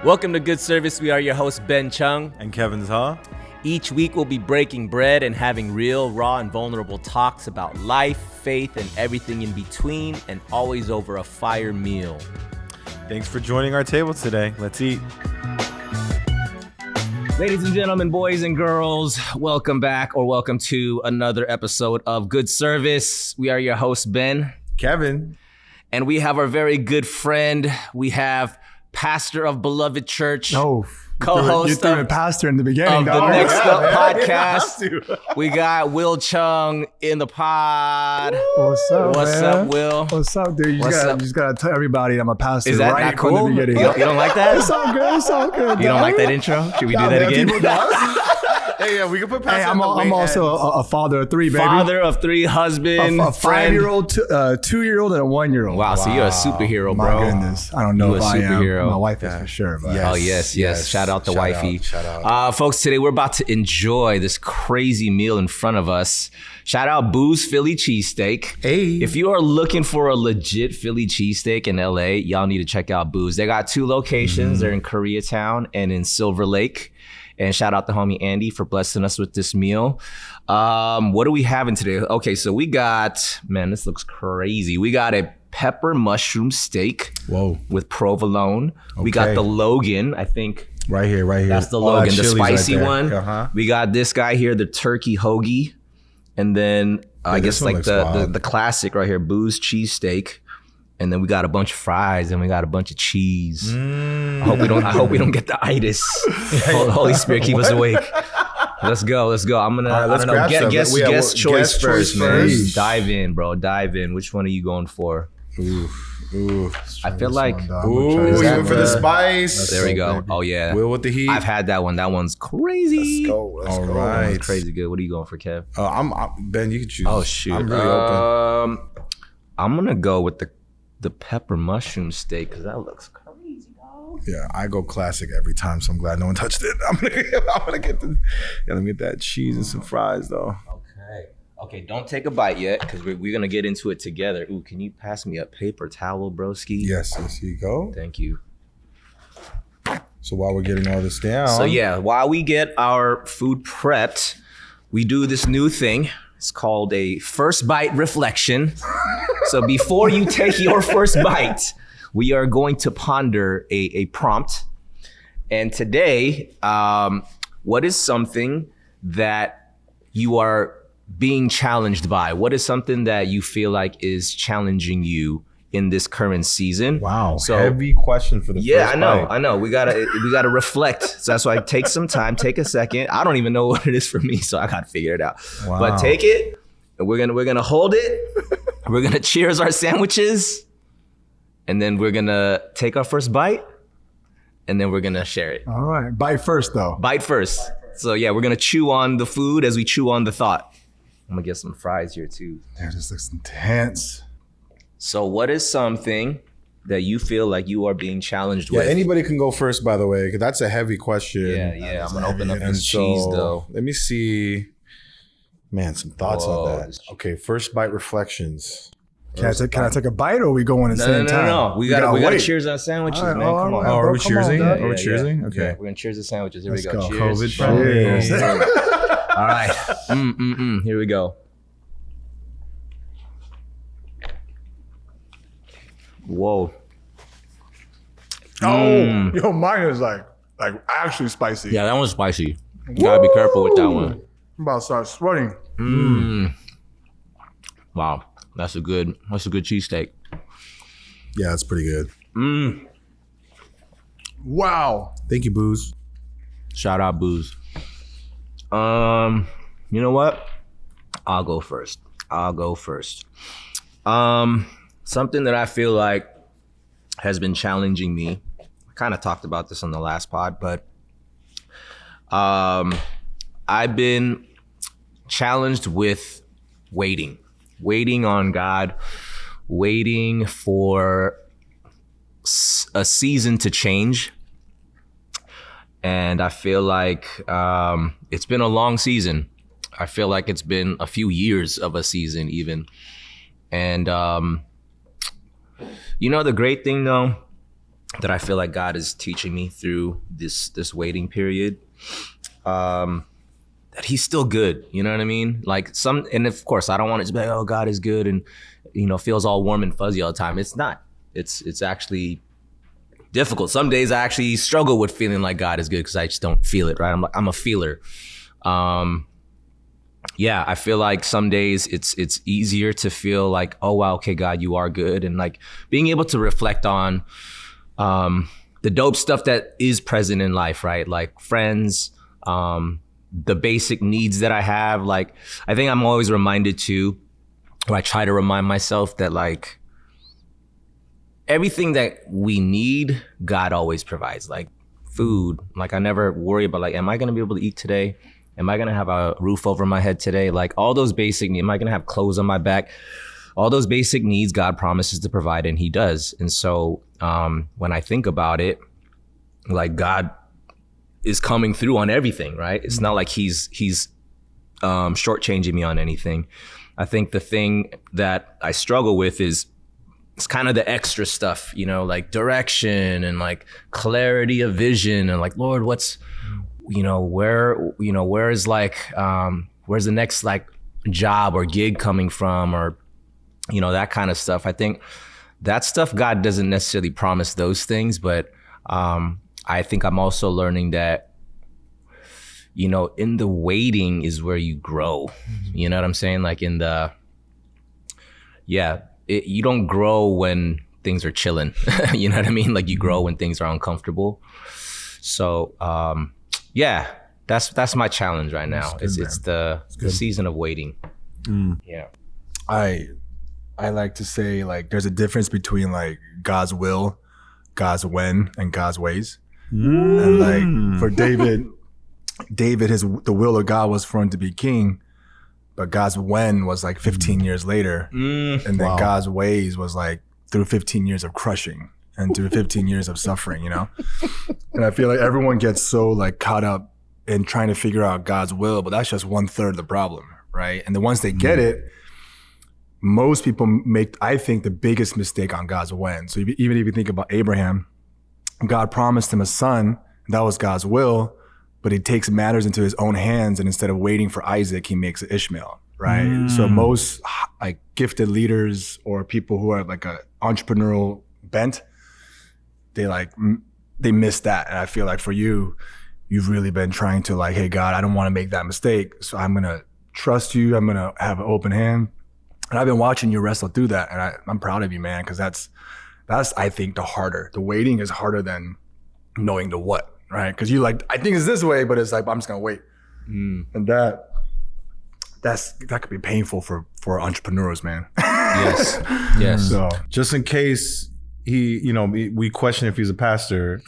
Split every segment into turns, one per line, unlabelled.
Welcome to Good Service. We are your hosts, Ben Chung
and Kevin Seo.
Each week we'll be breaking bread and having real, raw, and vulnerable talks about life, faith, and everything in between, and always over a fire meal.
Thanks for joining our table today. Let's eat.
Ladies and gentlemen, boys and girls, welcome back or welcome to another episode of Good Service. We are your hosts, Ben,
Kevin,
and we have our very good friend. We have pastor of Beloved Church, co-host
you threw a pastor in the beginning
of the Next Up podcast. We got Will Chung in the pod.
What's up,
What's
man?
up, Will?
What's up, dude? You just gotta tell everybody I'm a pastor.
Is that
right
not cool?
from the beginning.
You don't like that?
It's all good. It's all good.
You don't like that intro? Should we do that again?
Hey, yeah, we can put pastor.
Hey, I'm also a father of three, baby.
Father of three, husband,
a
friend.
5-year-old, 2-year-old, and a 1-year-old.
Wow, so you're a superhero, bro.
My goodness, I don't know
You
if
a
I
superhero.
am. My wife is for sure. But.
Oh, yes. Shout out to wifey.
Shout out.
Folks, today we're about to enjoy this crazy meal in front of us. Shout out Boo's Philly cheesesteak.
Hey.
If you are looking for a legit Philly cheesesteak in LA, y'all need to check out Boo's. They got 2 locations. They're in Koreatown and in Silver Lake. And shout out to homie Andy for blessing us with this meal. What are we having today? Okay, so we got, man, this looks crazy. We got a pepper mushroom steak.
Whoa.
With provolone. We got the Logan, I think.
Right here.
That's the
All
Logan,
that
the
chili's
spicy
right
one.
Uh-huh.
We got this guy here, the turkey hoagie. And then I guess like the classic right here, Boo's cheesesteak. And then we got a bunch of fries and we got a bunch of cheese. I hope we don't get the itis. Holy Spirit, keep us awake. Let's go. I'm gonna
right, let's grab some.
Guess choice first, man.
first.
Dive in, bro. Dive in. Which one are you going for?
Ooh.
I feel like
Ooh,
Is
you
that
went for the spice.
there we go.
baby.
Oh yeah.
Will with the heat.
I've had that one. That one's crazy.
Let's
All
go.
That
right.
one's crazy good. What are you going for, Kev?
I'm Ben. You can choose.
Oh shoot.
I'm really open.
I'm gonna go with the pepper mushroom steak because that looks crazy, dog.
Yeah, I go classic every time, so I'm glad no one touched it. I'm gonna get let me get that cheese and some fries though.
Okay. Don't take a bite yet because we're gonna get into it together. Ooh, can you pass me a paper towel, broski?
Yes, here you go.
Thank you.
So while we're getting all this down.
So yeah, while we get our food prepped, we do this new thing. It's called a first bite reflection. So before you take your first bite, we are going to ponder a prompt. And today, what is something that you are being challenged by? What is something that you feel like is challenging you in this current season?
Wow,
so
heavy question for the first bite.
I know. We gotta reflect. So that's why take some time, take a second. I don't even know what it is for me, so I gotta figure it out.
Wow.
But take it, and we're gonna hold it. We're gonna cheers our sandwiches, and then we're gonna take our first bite, and then we're gonna share it.
All right. Bite first, though.
Bite first. So yeah, we're gonna chew on the food as we chew on the thought. I'm gonna get some fries here too.
Damn, this looks intense.
So what is something that you feel like you are being challenged
Yeah,
with?
anybody can go first, by the way, because that's a heavy question.
Yeah. I'm gonna open up
And
this cheese though.
Let me see. Man, some thoughts
Whoa,
on that. Okay, first bite reflections.
Can I take a bite, or are we going at the same time?
No. We gotta
wait.
cheers on sandwiches,
All right,
man.
all
Come on.
right.
Oh, are we
Come on,
cheersing?
dog.
Are we cheersing?
Yeah,
Okay.
we're gonna cheers the sandwiches. Here
Let's
we go.
go.
Cheers.
COVID
Cheers.
All right. Here we go. Whoa.
Yo, mine is like actually spicy.
Yeah, that one's spicy. You gotta be careful with that one.
I'm about to start sweating.
Wow. That's a good cheesesteak.
Yeah, that's pretty good.
Wow.
Thank you, Booze.
Shout out Booze. You know what? I'll go first. Something that I feel like has been challenging me. I kind of talked about this on the last pod, but I've been challenged with waiting on God, waiting for a season to change. And I feel like it's been a long season. I feel like it's been a few years of a season even. And, you know, the great thing though that I feel like God is teaching me through this waiting period. That he's still good, you know what I mean? Like and of course I don't want it to be like, oh, God is good and, you know, feels all warm and fuzzy all the time. It's not. It's actually difficult. Some days I actually struggle with feeling like God is good because I just don't feel it, right? I'm a feeler. Yeah, I feel like some days it's easier to feel like, oh wow, okay, God, you are good, and like being able to reflect on the dope stuff that is present in life, right? Like friends, the basic needs that I have. Like I think I'm always reminded too, or I try to remind myself that like everything that we need, God always provides. Like food, like I never worry about like, am I gonna be able to eat today? Am I gonna have a roof over my head today? Like all those basic needs, am I gonna have clothes on my back? All those basic needs God promises to provide, and he does. And so when I think about it, like God is coming through on everything, right? It's not like he's shortchanging me on anything. I think the thing that I struggle with is it's kind of the extra stuff, you know, like direction and like clarity of vision and like, Lord, what's, you know, where's like, where's the next like job or gig coming from, or, you know, that kind of stuff. I think that stuff, God doesn't necessarily promise those things, but I think I'm also learning that, you know, in the waiting is where you grow. You know what I'm saying? Like in the, you don't grow when things are chilling. You know what I mean? Like you grow when things are uncomfortable. So, yeah, that's my challenge right now. It's the season of waiting. Yeah.
I like to say like there's a difference between like God's will, God's when, and God's ways. And like for David, the will of God was for him to be king, but God's when was like 15 years later. And then God's ways was like through 15 years of crushing and through 15 years of suffering, you know? And I feel like everyone gets so like caught up in trying to figure out God's will, but that's just 1/3 of the problem, right? And then once they get it, most people make, I think, the biggest mistake on God's when. So even if you think about Abraham, God promised him a son, that was God's will, but he takes matters into his own hands, and instead of waiting for Isaac, he makes Ishmael, right? So most like gifted leaders or people who are like a entrepreneurial bent, they miss that. And I feel like for you, you've really been trying to like, hey God, I don't want to make that mistake, so I'm gonna trust you, I'm gonna have an open hand. And I've been watching you wrestle through that, and I'm proud of you, man, because that's I think the waiting is harder than knowing the what, right? Because you like, I think it's this way, but it's like, I'm just gonna wait. And that could be painful for entrepreneurs, man.
Yes.
So
Just in case we question if he's a pastor.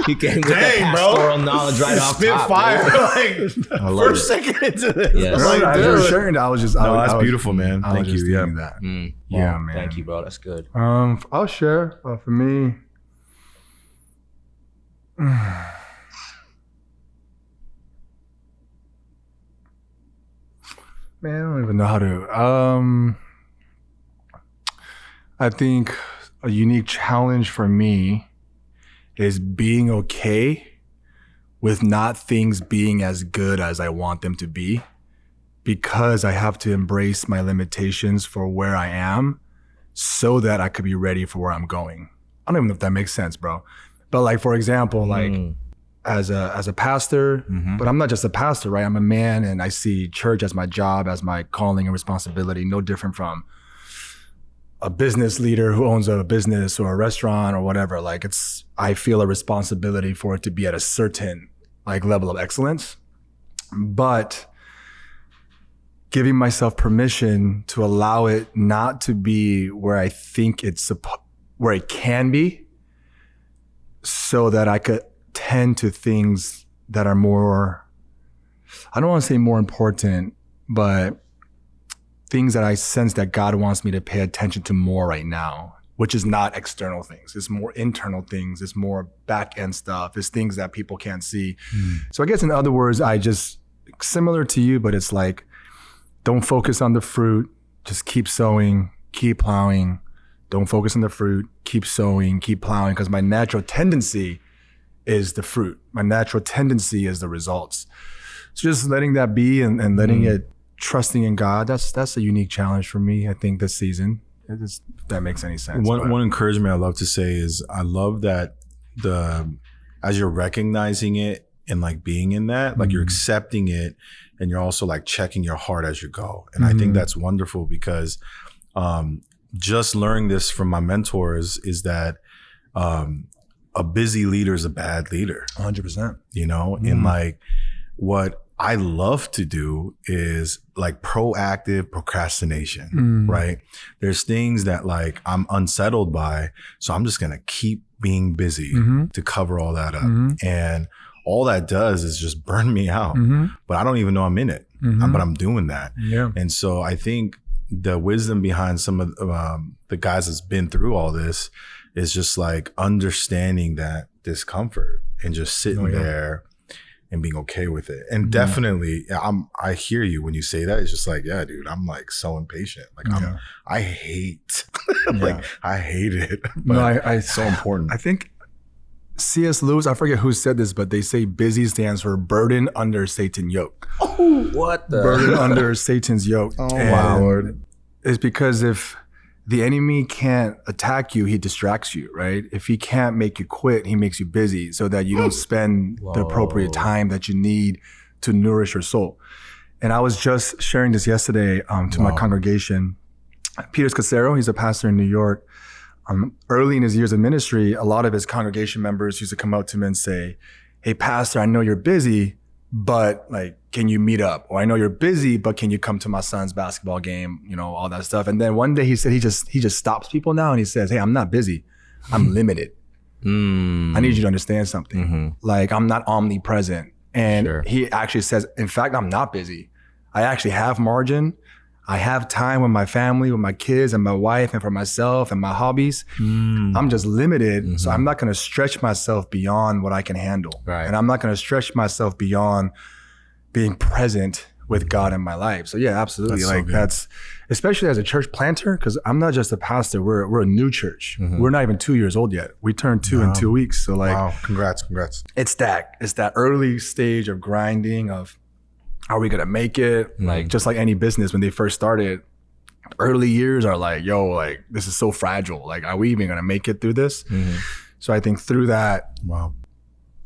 He came with that pastoral knowledge right off top.
Spitfire, like first second into this.
Yes.
Like,
I was sharing that. I was just,
no, that's beautiful, man.
I
Thank
was just
you.
thinking that.
Yeah,
man.
Thank you, bro. That's good.
I'll share for me. Man, I don't even know how to. I think a unique challenge for me is being okay with not things being as good as I want them to be, because I have to embrace my limitations for where I am so that I could be ready for where I'm going. I don't even know if that makes sense, bro. But like, for example, like as a pastor, but I'm not just a pastor, right? I'm a man, and I see church as my job, as my calling and responsibility, no different from a business leader who owns a business or a restaurant or whatever. Like I feel a responsibility for it to be at a certain like level of excellence, but giving myself permission to allow it not to be where I think where it can be, so that I could tend to things that are more, I don't want to say more important, but things that I sense that God wants me to pay attention to more right now, which is not external things. It's more internal things. It's more back end stuff. It's things that people can't see. So I guess in other words, I just, similar to you, but it's like, don't focus on the fruit. Just keep sowing, keep plowing. Don't focus on the fruit. Keep sowing, keep plowing, because my natural tendency is the fruit. My natural tendency is the results. So just letting that be and letting it, trusting in God, that's a unique challenge for me, I think, this season. If that makes any sense.
One encouragement I love to say is I love that as you're recognizing it and like being in that, like you're accepting it and you're also like checking your heart as you go. And I think that's wonderful because just learning this from my mentors is that a busy leader is a bad leader.
100%.
You know, and like what I love to do is like proactive procrastination, right? There's things that like I'm unsettled by, so I'm just gonna keep being busy to cover all that up. And all that does is just burn me out, but I don't even know I'm in it, but I'm doing that.
Yeah.
And so I think the wisdom behind some of the guys that's been through all this is just like understanding that discomfort and just sitting there and being okay with it. And definitely I hear you when you say that. It's just like, yeah, dude, I'm like so impatient. Like I hate, like I hate it. But it's so important.
I think C.S. Lewis, I forget who said this, but they say busy stands for burden under Satan's yoke.
Oh, what the?
Burden under Satan's yoke.
Oh, my Lord.
It's because if the enemy can't attack you, he distracts you, right? If he can't make you quit, he makes you busy so that you don't spend the appropriate time that you need to nourish your soul. And I was just sharing this yesterday to my congregation. Peter Scassero, he's a pastor in New York. Early in his years of ministry, a lot of his congregation members used to come up to him and say, hey, pastor, I know you're busy, but like, can you meet up? Or I know you're busy, but can you come to my son's basketball game? You know, all that stuff. And then one day he said he just stops people now and he says, hey, I'm not busy. I'm limited. I need you to understand something. Like I'm not omnipresent. And he actually says, in fact, I'm not busy. I actually have margin. I have time with my family, with my kids and my wife and for myself and my hobbies. I'm just limited. So I'm not going to stretch myself beyond what I can handle.
Right.
And I'm not going to stretch myself beyond being present with God in my life. So yeah, absolutely. That's especially as a church planter, because I'm not just a pastor. We're a new church. We're not even 2 years old yet. We turned 2 in 2 weeks. So like,
wow, congrats.
It's that early stage of grinding of, are we gonna make it? Like just like any business when they first started, early years are like, yo, like this is so fragile. Like, are we even gonna make it through this? So I think through that,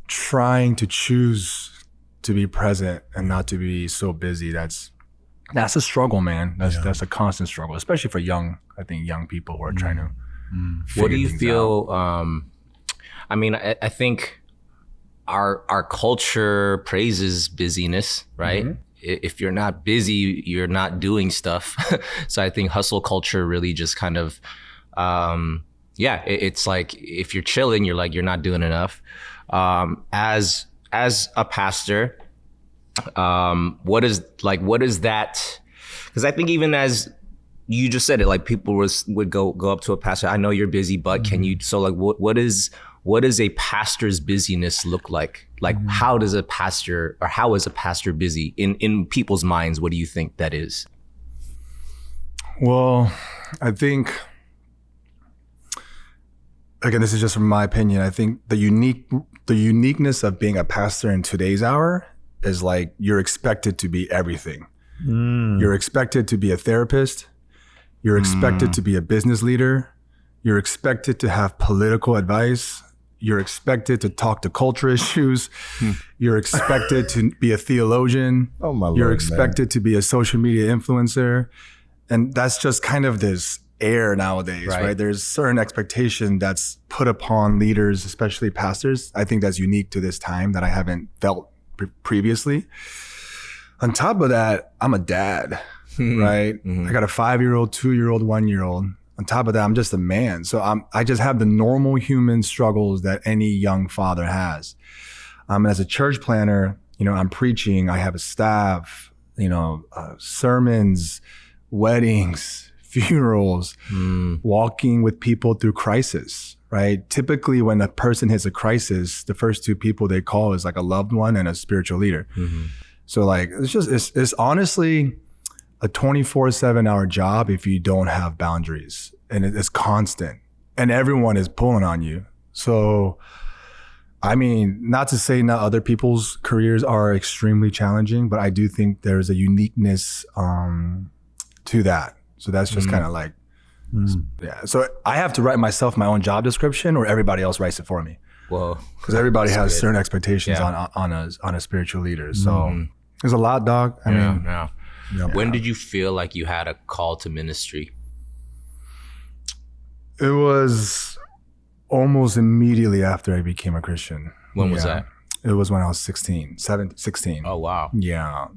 trying to choose to be present and not to be so busy, that's a struggle, man. That's a constant struggle, especially for young people who are trying to
What do you
things
feel? I mean, I think our culture praises busyness, right? If you're not busy, you're not doing stuff. So I think hustle culture really just kind of, it's like if you're chilling, you're not doing enough. As a pastor, what is that? Because I think even as you just said it, like people would go up to a pastor. I know you're busy, but can you? So like, what does a pastor's busyness look like? Like, how is a pastor busy in people's minds? What do you think that is?
Well, I think, again, this is just from my opinion. I think the uniqueness of being a pastor in today's hour is like you're expected to be everything. You're expected to be a therapist. You're expected to be a business leader. You're expected to have political advice. You're expected to talk to culture issues. You're expected to be a theologian.
Oh my Lord,
You're expected to be a social media influencer. And that's just kind of this air nowadays, right? There's certain expectation that's put upon leaders, especially pastors. I think that's unique to this time that I haven't felt previously. On top of that, I'm a dad, right? I got a 5-year-old, 2-year-old, 1-year-old. On top of that, I'm just a man. So I just have the normal human struggles that any young father has. As a church planner, I'm preaching, I have a staff, sermons, weddings, funerals, walking with people through crisis, right? Typically when a person hits a crisis, the first two people they call is like a loved one and a spiritual leader. So like, it's honestly, a 24/7 hour job if you don't have boundaries, and it's constant, and everyone is pulling on you. So, I mean, not to say not other people's careers are extremely challenging, but I do think there's a uniqueness to that. So that's just kind of like, yeah. So I have to write myself my own job description, or everybody else writes it for me.
Whoa.
Because everybody has
good.
certain expectations on a spiritual leader. So there's a lot, dog. I mean,
yeah. When did you feel like you had a call to ministry?
it was almost immediately after I became a Christian.
When was that?
It was when I was 16.
Oh, wow.
Yeah.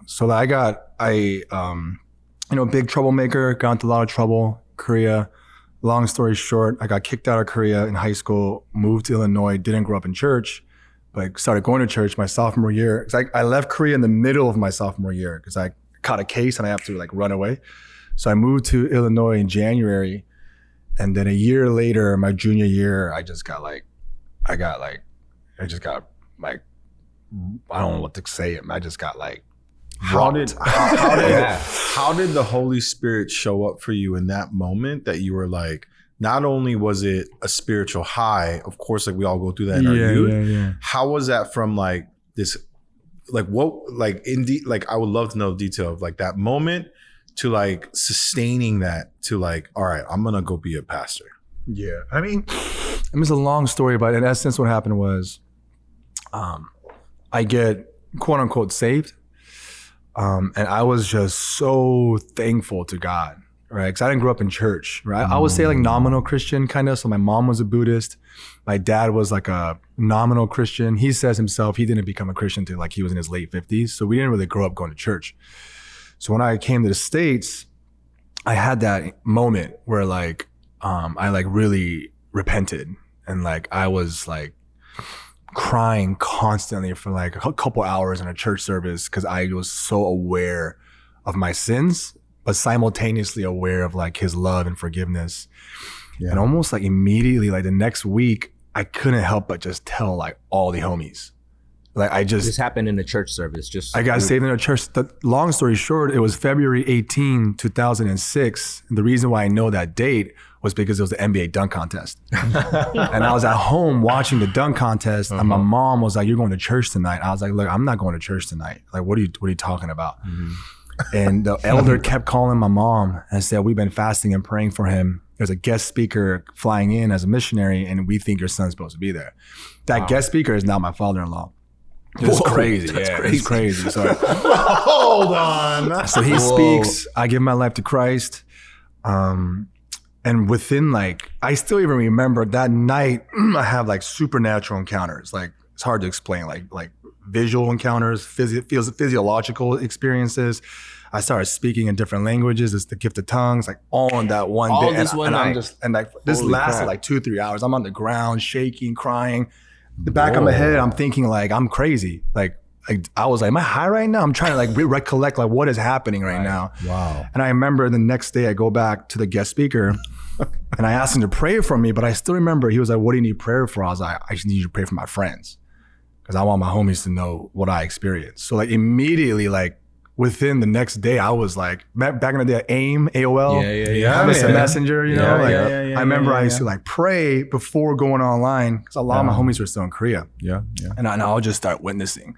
So big troublemaker, got into a lot of trouble, Korea. Long story short, I got kicked out of Korea in high school, moved to Illinois, didn't grow up in church, but started going to church my sophomore year. 'Cause I left Korea in the middle of my sophomore year because I caught a case and I have to run away. So I moved to Illinois in January. And then a year later, my junior year, I don't know what to say. I just got
How did the Holy Spirit show up for you in that moment that you were like, not only was it a spiritual high, of course, we all go through that in our youth.
Yeah.
How was that from this, I would love to know the detail of that moment to sustaining that to all right, I'm going to go be a pastor.
Yeah. I mean, it's a long story, but in essence, what happened was I get quote unquote saved. And I was just so thankful to God, right? Because I didn't grow up in church, right? I would say nominal Christian kind of. So my mom was a Buddhist. My dad was a nominal Christian. He says himself, he didn't become a Christian until he was in his late 50s. So we didn't really grow up going to church. So when I came to the States, I had that moment where I really repented. And I was crying constantly for a couple hours in a church service because I was so aware of my sins, but simultaneously aware of his love and forgiveness. Yeah. And almost immediately, the next week, I couldn't help but just tell all the homies.
This happened in the church service.
I got saved in a church. Long story short, it was February 18, 2006. And the reason why I know that date was because it was the NBA dunk contest. And I was at home watching the dunk contest, and my mom was like, "You're going to church tonight?" I was like, "Look, I'm not going to church tonight. What are you talking about?" And the elder kept calling my mom and said, "We've been fasting and praying for him. There's a guest speaker flying in as a missionary, and we think your son's supposed to be there." That guest speaker is now my father-in-law. It's crazy. It's crazy. So
hold on.
So he speaks. I give my life to Christ. And within I still even remember that night, I have supernatural encounters. It's hard to explain, like visual encounters, physiological experiences. I started speaking in different languages. It's the gift of tongues, all in that one day.
This one night.
This lasted 2-3 hours. I'm on the ground, shaking, crying. The back of my head, I'm thinking I'm crazy. I was am I high right now? I'm trying to recollect what is happening right now.
Wow.
And I remember the next day I go back to the guest speaker and I asked him to pray for me, but I still remember he was like, "What do you need prayer for?" I was like, "I just need you to pray for my friends because I want my homies to know what I experienced." So immediately, within the next day, I was back in the day, AIM, AOL, MSN Messenger, I remember I used to pray before going online because a lot of my homies were still in Korea.
Yeah.
And I would just start witnessing.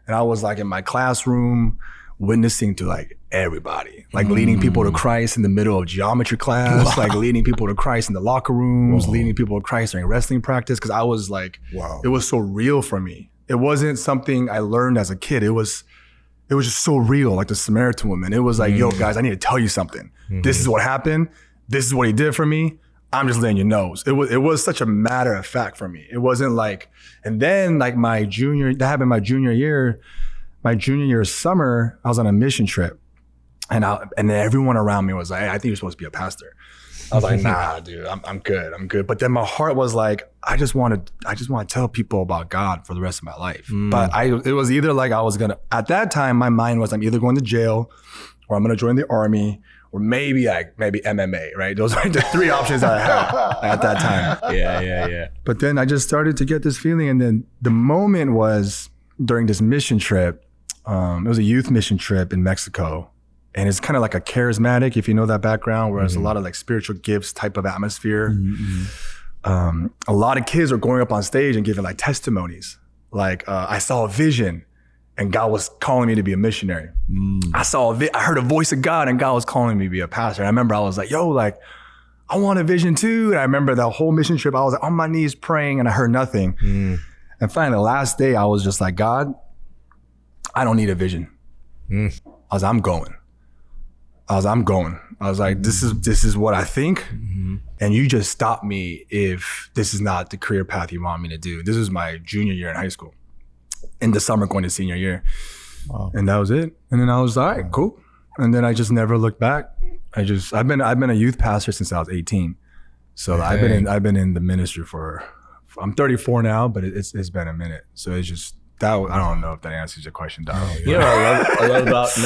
And I was in my classroom witnessing to everybody, leading people to Christ in the middle of geometry class, leading people to Christ in the locker rooms, leading people to Christ during wrestling practice. Cause I was wow, it was so real for me. It wasn't something I learned as a kid. It was just so real, the Samaritan woman. It was yo, guys, I need to tell you something. This is what happened. This is what he did for me. I'm just letting you know. It was such a matter of fact for me. It wasn't and then that happened my junior year. My junior year summer, I was on a mission trip, and then everyone around me was like, "Hey, I think you're supposed to be a pastor." I was like, "Nah, dude, I'm good." But then my heart was I just want to tell people about God for the rest of my life. But it was either I was gonna, at that time, my mind was I'm either going to jail, or I'm gonna join the army, or maybe MMA, right? Those are the three options that I had at that time.
Yeah.
But then I just started to get this feeling, and then the moment was during this mission trip. It was a youth mission trip in Mexico, And it's kind of like a charismatic, if you know that background, where there's a lot of like spiritual gifts type of atmosphere. A lot of kids are going up on stage and giving like testimonies. Like I saw a vision and God was calling me to be a missionary. I heard a voice of God and God was calling me to be a pastor. And I remember I was like, yo, like I want a vision too. And I remember that whole mission trip, I was like on my knees praying and I heard nothing. And finally the last day I was just like, God, I don't need a vision. I was like, I'm going. I was like, this is what I think. And you just stop me if this is not the career path you want me to do. This was my junior year in high school. In the summer going to senior year. Wow. And that was it. And then I was like, all right, cool. And then I just never looked back. I've been a youth pastor since I was 18. So I've been in the ministry I'm 34 now, but it's been a minute. So it's just that, I don't know if that answers your question, Don.
You know, I love about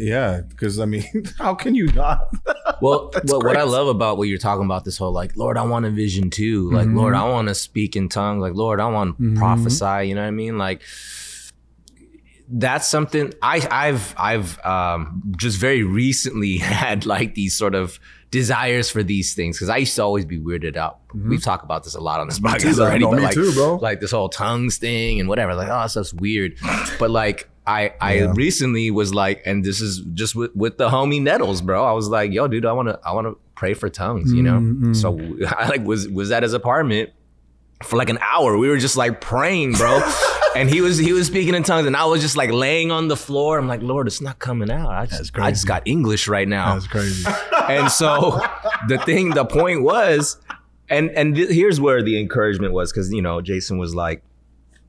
yeah, because I mean, how can you not?
Well, what I love about what you're talking about, this whole like, Lord, I want a vision too. Like, Lord, I want to speak in tongues. Like, Lord, I want to prophesy. You know what I mean? Like, that's something I've just very recently had like these sort of desires for these things, because I used to always be weirded out. We've talked about this a lot on this podcast already, but like,
bro.
Like this whole tongues thing and whatever, like, oh, that stuff's weird. But like I recently was like, and this is just with the homie Nettles, bro. I was like, yo, dude, I want to pray for tongues, you know? So I like was at his apartment for like an hour. We were just like praying, bro. And he was speaking in tongues and I was just like laying on the floor. I'm like, Lord, it's not coming out. I just got English right now.
That's crazy.
And so the point was, and here's where the encouragement was, because, you know, Jason was like,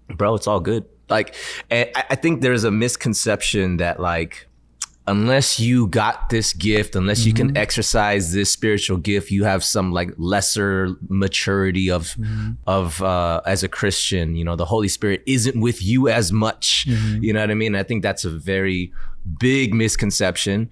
bro, it's all good. Like, and I think there's a misconception that like, unless you got this gift, unless you can exercise this spiritual gift, you have some like lesser maturity of as a Christian. You know, the Holy Spirit isn't with you as much. You know what I mean? I think that's a very big misconception.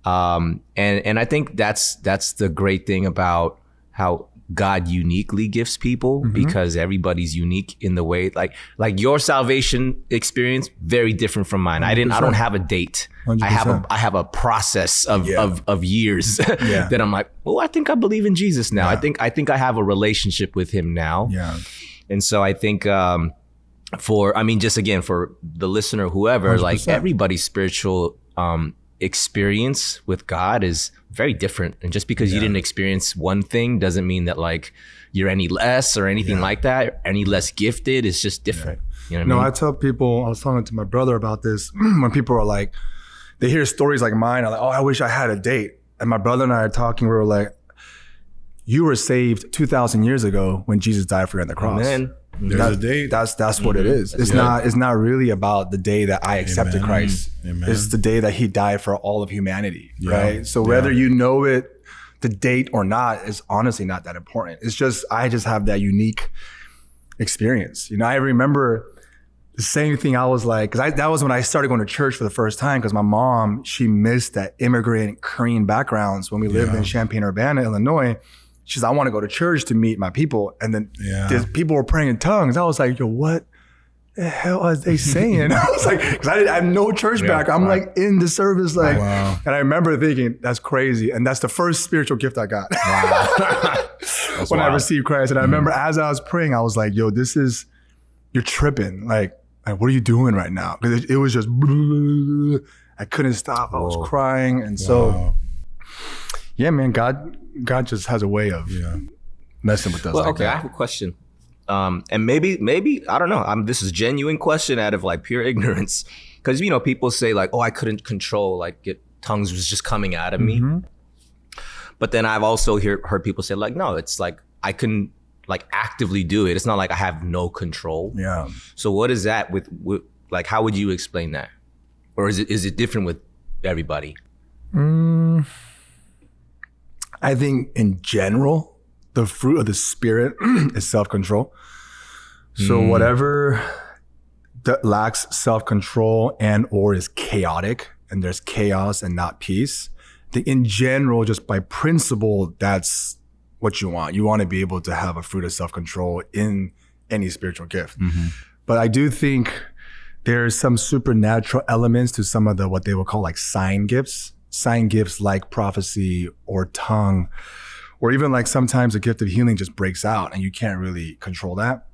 And I think that's the great thing about how God uniquely gifts people, because everybody's unique in the way, like your salvation experience, very different from mine. 100%. I don't have a date. 100%. I have a process of years that I'm like, well, I think I believe in Jesus now. I think I have a relationship with him now. Yeah. And so I think, for the listener, whoever, 100%. Like everybody's spiritual, experience with God is very different, and just because you didn't experience one thing doesn't mean that like you're any less or anything like that, any less gifted. It's just different. You know what I mean?
I tell people, I was talking to my brother about this, when people are like, they hear stories like mine, I'm like, oh, I wish I had a date. And my brother and I are talking, we were like, you were saved 2,000 years ago when Jesus died for you on the cross.
Amen.
There's a date.
That's what it is. It's not really about the day that I accepted Christ. Amen. It's the day that he died for all of humanity, right? So whether you know it, the date or not, is honestly not that important. It's just, I just have that unique experience. You know, I remember the same thing. I was like, because that was when I started going to church for the first time, because my mom, she missed that immigrant Korean backgrounds when we lived in Champaign-Urbana, Illinois. She's like, I want to go to church to meet my people. And then people were praying in tongues. I was like, yo, what the hell are they saying? I was like, because I have no church background. I'm like in the service, like, and I remember thinking, that's crazy. And that's the first spiritual gift I got when I received Christ. And I remember as I was praying, I was like, yo, you're tripping. Like, what are you doing right now? Because it was just, I couldn't stop. I was crying. And so, yeah, man, God just has a way of messing with us.
Well,
like
okay,
that.
I have a question. And maybe, I don't know. This is a genuine question out of like pure ignorance. Because, you know, people say like, oh, I couldn't control, like tongues was just coming out of me. But then I've also heard people say like, no, it's like, I couldn't like actively do it. It's not like I have no control. Yeah. So what is that with like, how would you explain that? Or is it different with everybody?
I think in general, the fruit of the Spirit is self-control. So whatever that lacks self-control and or is chaotic, and there's chaos and not peace, I think in general, just by principle, that's what you want. You want to be able to have a fruit of self-control in any spiritual gift. But I do think there's some supernatural elements to some of the what they would call like sign gifts like prophecy or tongue, or even like sometimes a gift of healing just breaks out and you can't really control that.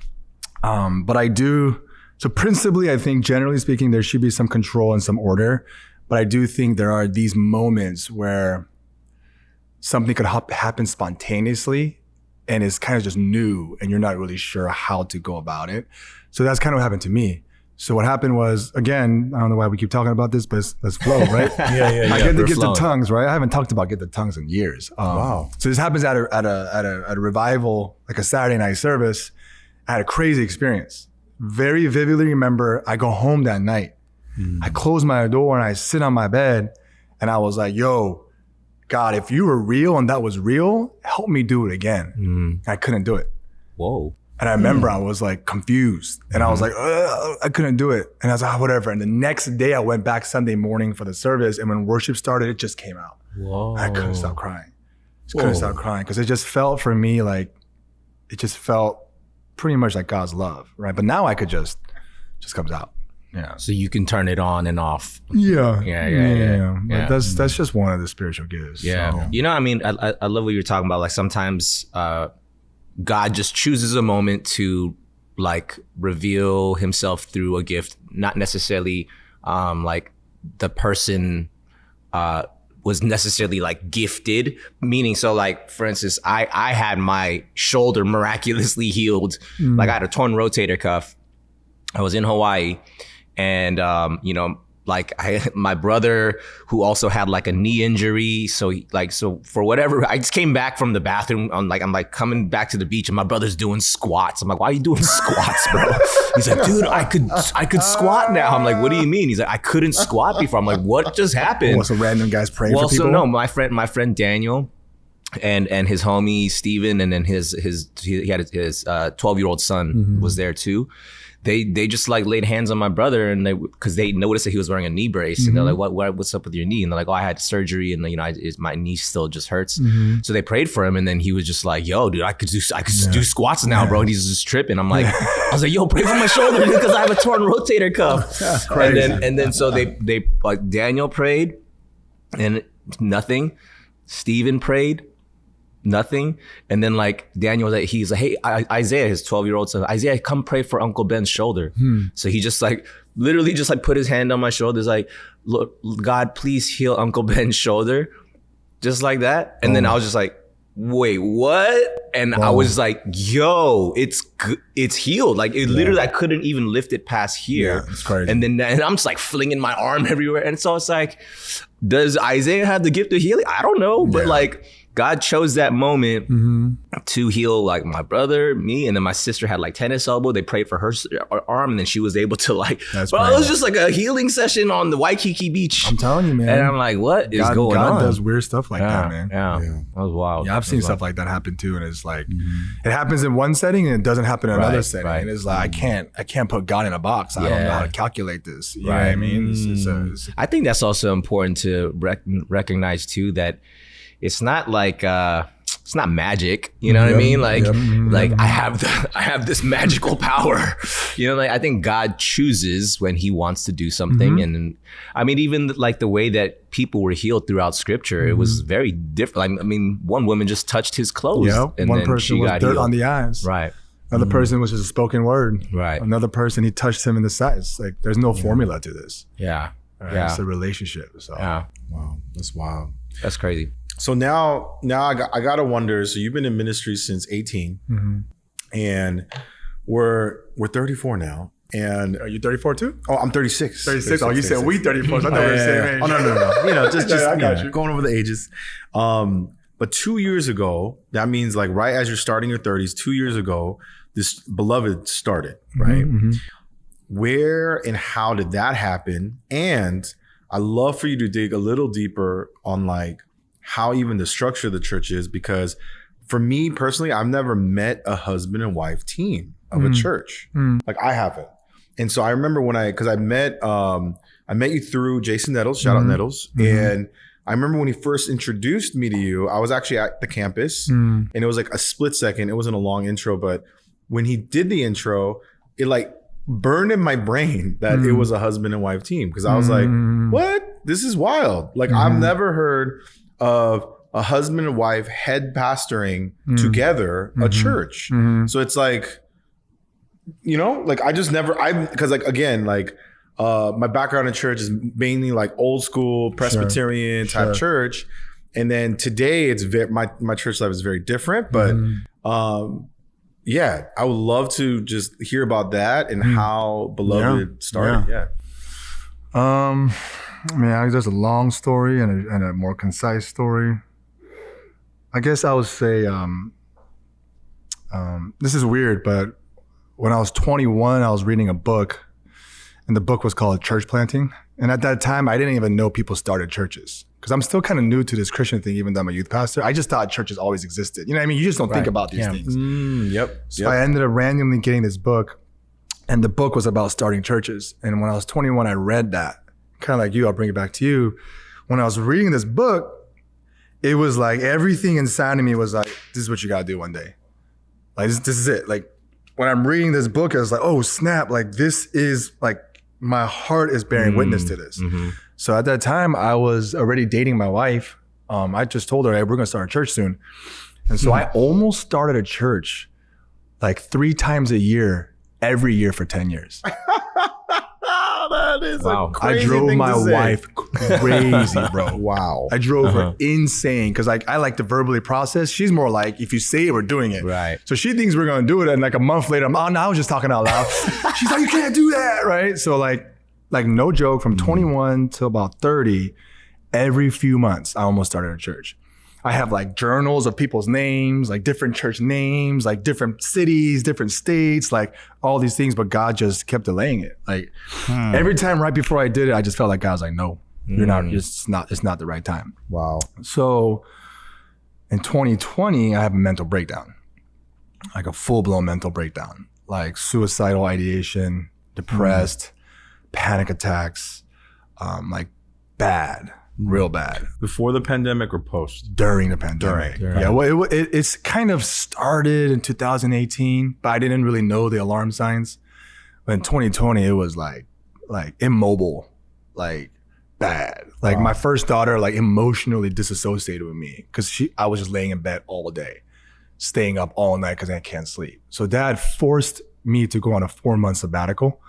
But I do, so principally, I think generally speaking, there should be some control and some order. But I do think there are these moments where something could happen spontaneously and it's kind of just new and you're not really sure how to go about it. So that's kind of what happened to me. So what happened was, again, I don't know why we keep talking about this, but let's flow, right? I get the gift of tongues, right? I haven't talked about gift of tongues in years. Wow. So this happens at a revival, like a Saturday night service. I had a crazy experience. Very vividly remember, I go home that night. I close my door and I sit on my bed and I was like, yo, God, if you were real and that was real, help me do it again. I couldn't do it.
Whoa.
And I remember I was like confused and I was like, I couldn't do it. And I was like, whatever. And the next day I went back Sunday morning for the service. And when worship started, it just came out.
Whoa.
I couldn't stop crying. Couldn't stop crying because it just felt for me like, it just felt pretty much like God's love, right? But now I could just comes out. Yeah.
So you can turn it on and off.
Yeah.
Yeah.
That's just one of the spiritual gifts.
Yeah.
So.
You know, I mean, I love what you're talking about. Like sometimes God just chooses a moment to like reveal himself through a gift, not necessarily like the person was necessarily like gifted, meaning so like, for instance, I had my shoulder miraculously healed. Like I had a torn rotator cuff. I was in Hawaii and, you know, like my brother who also had like a knee injury. So for whatever, I just came back from the bathroom. I'm like coming back to the beach and my brother's doing squats. I'm like, why are you doing squats, bro? He's like, dude, I could squat now. I'm like, what do you mean? He's like, I couldn't squat before. I'm like, what just happened?
Some random guys praying for people?
So no, my friend Daniel and his homie Steven, and then he had his 12-year-old son was there too. They just like laid hands on my brother and because they noticed that he was wearing a knee brace and they're like, what's up with your knee? And they're like, oh, I had surgery and you know, my knee still just hurts. So they prayed for him and then he was just like, yo, dude, I could do squats now, bro. And he's just tripping. I'm like, I was like, yo, pray for my shoulder because I have a torn rotator cuff. And then so they like Daniel prayed and nothing. Steven prayed. Nothing. And then like Daniel, he's like, hey, Isaiah, his 12-year-old son, Isaiah, come pray for Uncle Ben's shoulder. So he just like, literally just like put his hand on my shoulder. He's like, look, God, please heal Uncle Ben's shoulder. Just like that. And then I was just like, wait, what? And I was like, yo, it's healed. Like it literally, I couldn't even lift it past here.
Yeah, it's crazy.
And I'm just like flinging my arm everywhere. And so it's like, does Isaiah have the gift of healing? I don't know. But like, God chose that moment to heal like my brother, me, and then my sister had like tennis elbow. They prayed for her arm and then she was able to like, it was just like a healing session on the Waikiki beach.
I'm telling you, man.
And I'm like, what is going on?
God does weird stuff like that, man.
Yeah. That was wild.
Yeah, I've seen stuff like that happen too. And it's like, it happens in one setting and it doesn't happen in another setting. And it's like, I can't put God in a box. I don't know how to calculate this. You know what I mean?
I think that's also important to recognize too, that it's not like it's not magic, you know what I mean? Like like I have this magical power, you know. Like I think God chooses when He wants to do something, and I mean even like the way that people were healed throughout Scripture, it was very different. I mean, one woman just touched His clothes, and
one
then
person
she
was
got
dirt
healed.
on the eyes,
Right.
Another person was just a spoken word,
Right.
Another person, He touched him in the side. It's like there's no formula to this.
Yeah.
Right? It's a relationship. So
Wow, that's wild.
That's crazy.
So now I gotta wonder. So you've been in ministry since 18, and we're 34 now. And
are you 34 too?
Oh, I'm 36.
36. Oh, you said we 34. So I thought we were the same age.
Oh no. You know, just
I got you.
Going over the ages. But 2 years ago, that means like right as you're starting your 30s, 2 years ago, this Beloved started, right? Where and how did that happen? And I'd love for you to dig a little deeper on like how even the structure of the church is, because for me personally, I've never met a husband and wife team of a church. Like I haven't. And so I remember when I met you through Jason Nettles, shout out Nettles. And I remember when he first introduced me to you, I was actually at the campus and it was like a split second. It wasn't a long intro, but when he did the intro, it like burned in my brain that it was a husband and wife team because I was like, what? This is wild. Like I've never heard of a husband and wife head pastoring together a church. So it's like, you know, like I just never, because like, again, like my background in church is mainly like old school Presbyterian type church. And then today it's my church life is very different, but yeah, I would love to just hear about that and how Beloved started. Yeah.
I mean, there's a long story and a more concise story. I guess I would say, this is weird, but when I was 21, I was reading a book, and the book was called Church Planting. And at that time, I didn't even know people started churches because I'm still kind of new to this Christian thing, even though I'm a youth pastor. I just thought churches always existed. You know what I mean? You just don't think about these things. So I ended up randomly getting this book, and the book was about starting churches. And when I was 21, I read that. Kind of like you, I'll bring it back to you. When I was reading this book, it was like everything inside of me was like, this is what you gotta do one day. Like this is it. Like when I'm reading this book, I was like, oh snap, like this is like, my heart is bearing witness to this. So at that time, I was already dating my wife. I just told her, hey, we're gonna start a church soon. And so I almost started a church like 3 times a year, every year for 10 years.
That is a crazy
I drove
thing
my
to say.
wife crazy, bro.
Wow.
I drove her insane because like I like to verbally process. She's more like, if you say it, we're doing it.
Right.
So she thinks we're gonna do it, and like a month later, no, I was just talking out loud. She's like, you can't do that, right? So like no joke, from 21 to about 30, every few months, I almost started a church. I have like journals of people's names, like different church names, like different cities, different states, like all these things, but God just kept delaying it. Like every time right before I did it, I just felt like God was like, no, you're not, it's not the right time.
Wow.
So in 2020, I have a mental breakdown, like a full-blown mental breakdown, like suicidal ideation, depressed, panic attacks, like bad. Real bad.
Before the pandemic or post?
During the pandemic.
During.
Yeah, well, it's kind of started in 2018, but I didn't really know the alarm signs. But in 2020, it was like immobile, like bad. Like my first daughter, like emotionally disassociated with me because I was just laying in bed all day, staying up all night because I can't sleep. So dad forced me to go on a 4-month sabbatical.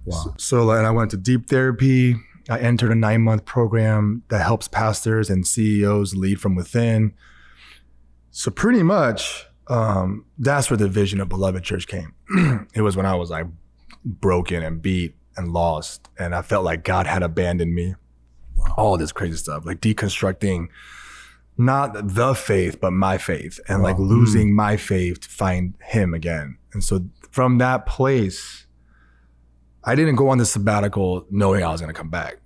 Wow.
So and I went to deep therapy. I entered a 9-month program that helps pastors and CEOs lead from within. So pretty much, that's where the vision of Beloved Church came. It was when I was like broken and beat and lost, and I felt like God had abandoned me. Wow. All this crazy stuff, like deconstructing not the faith, but my faith, and like losing my faith to find Him again. And so from that place, I didn't go on this sabbatical knowing I was gonna come back.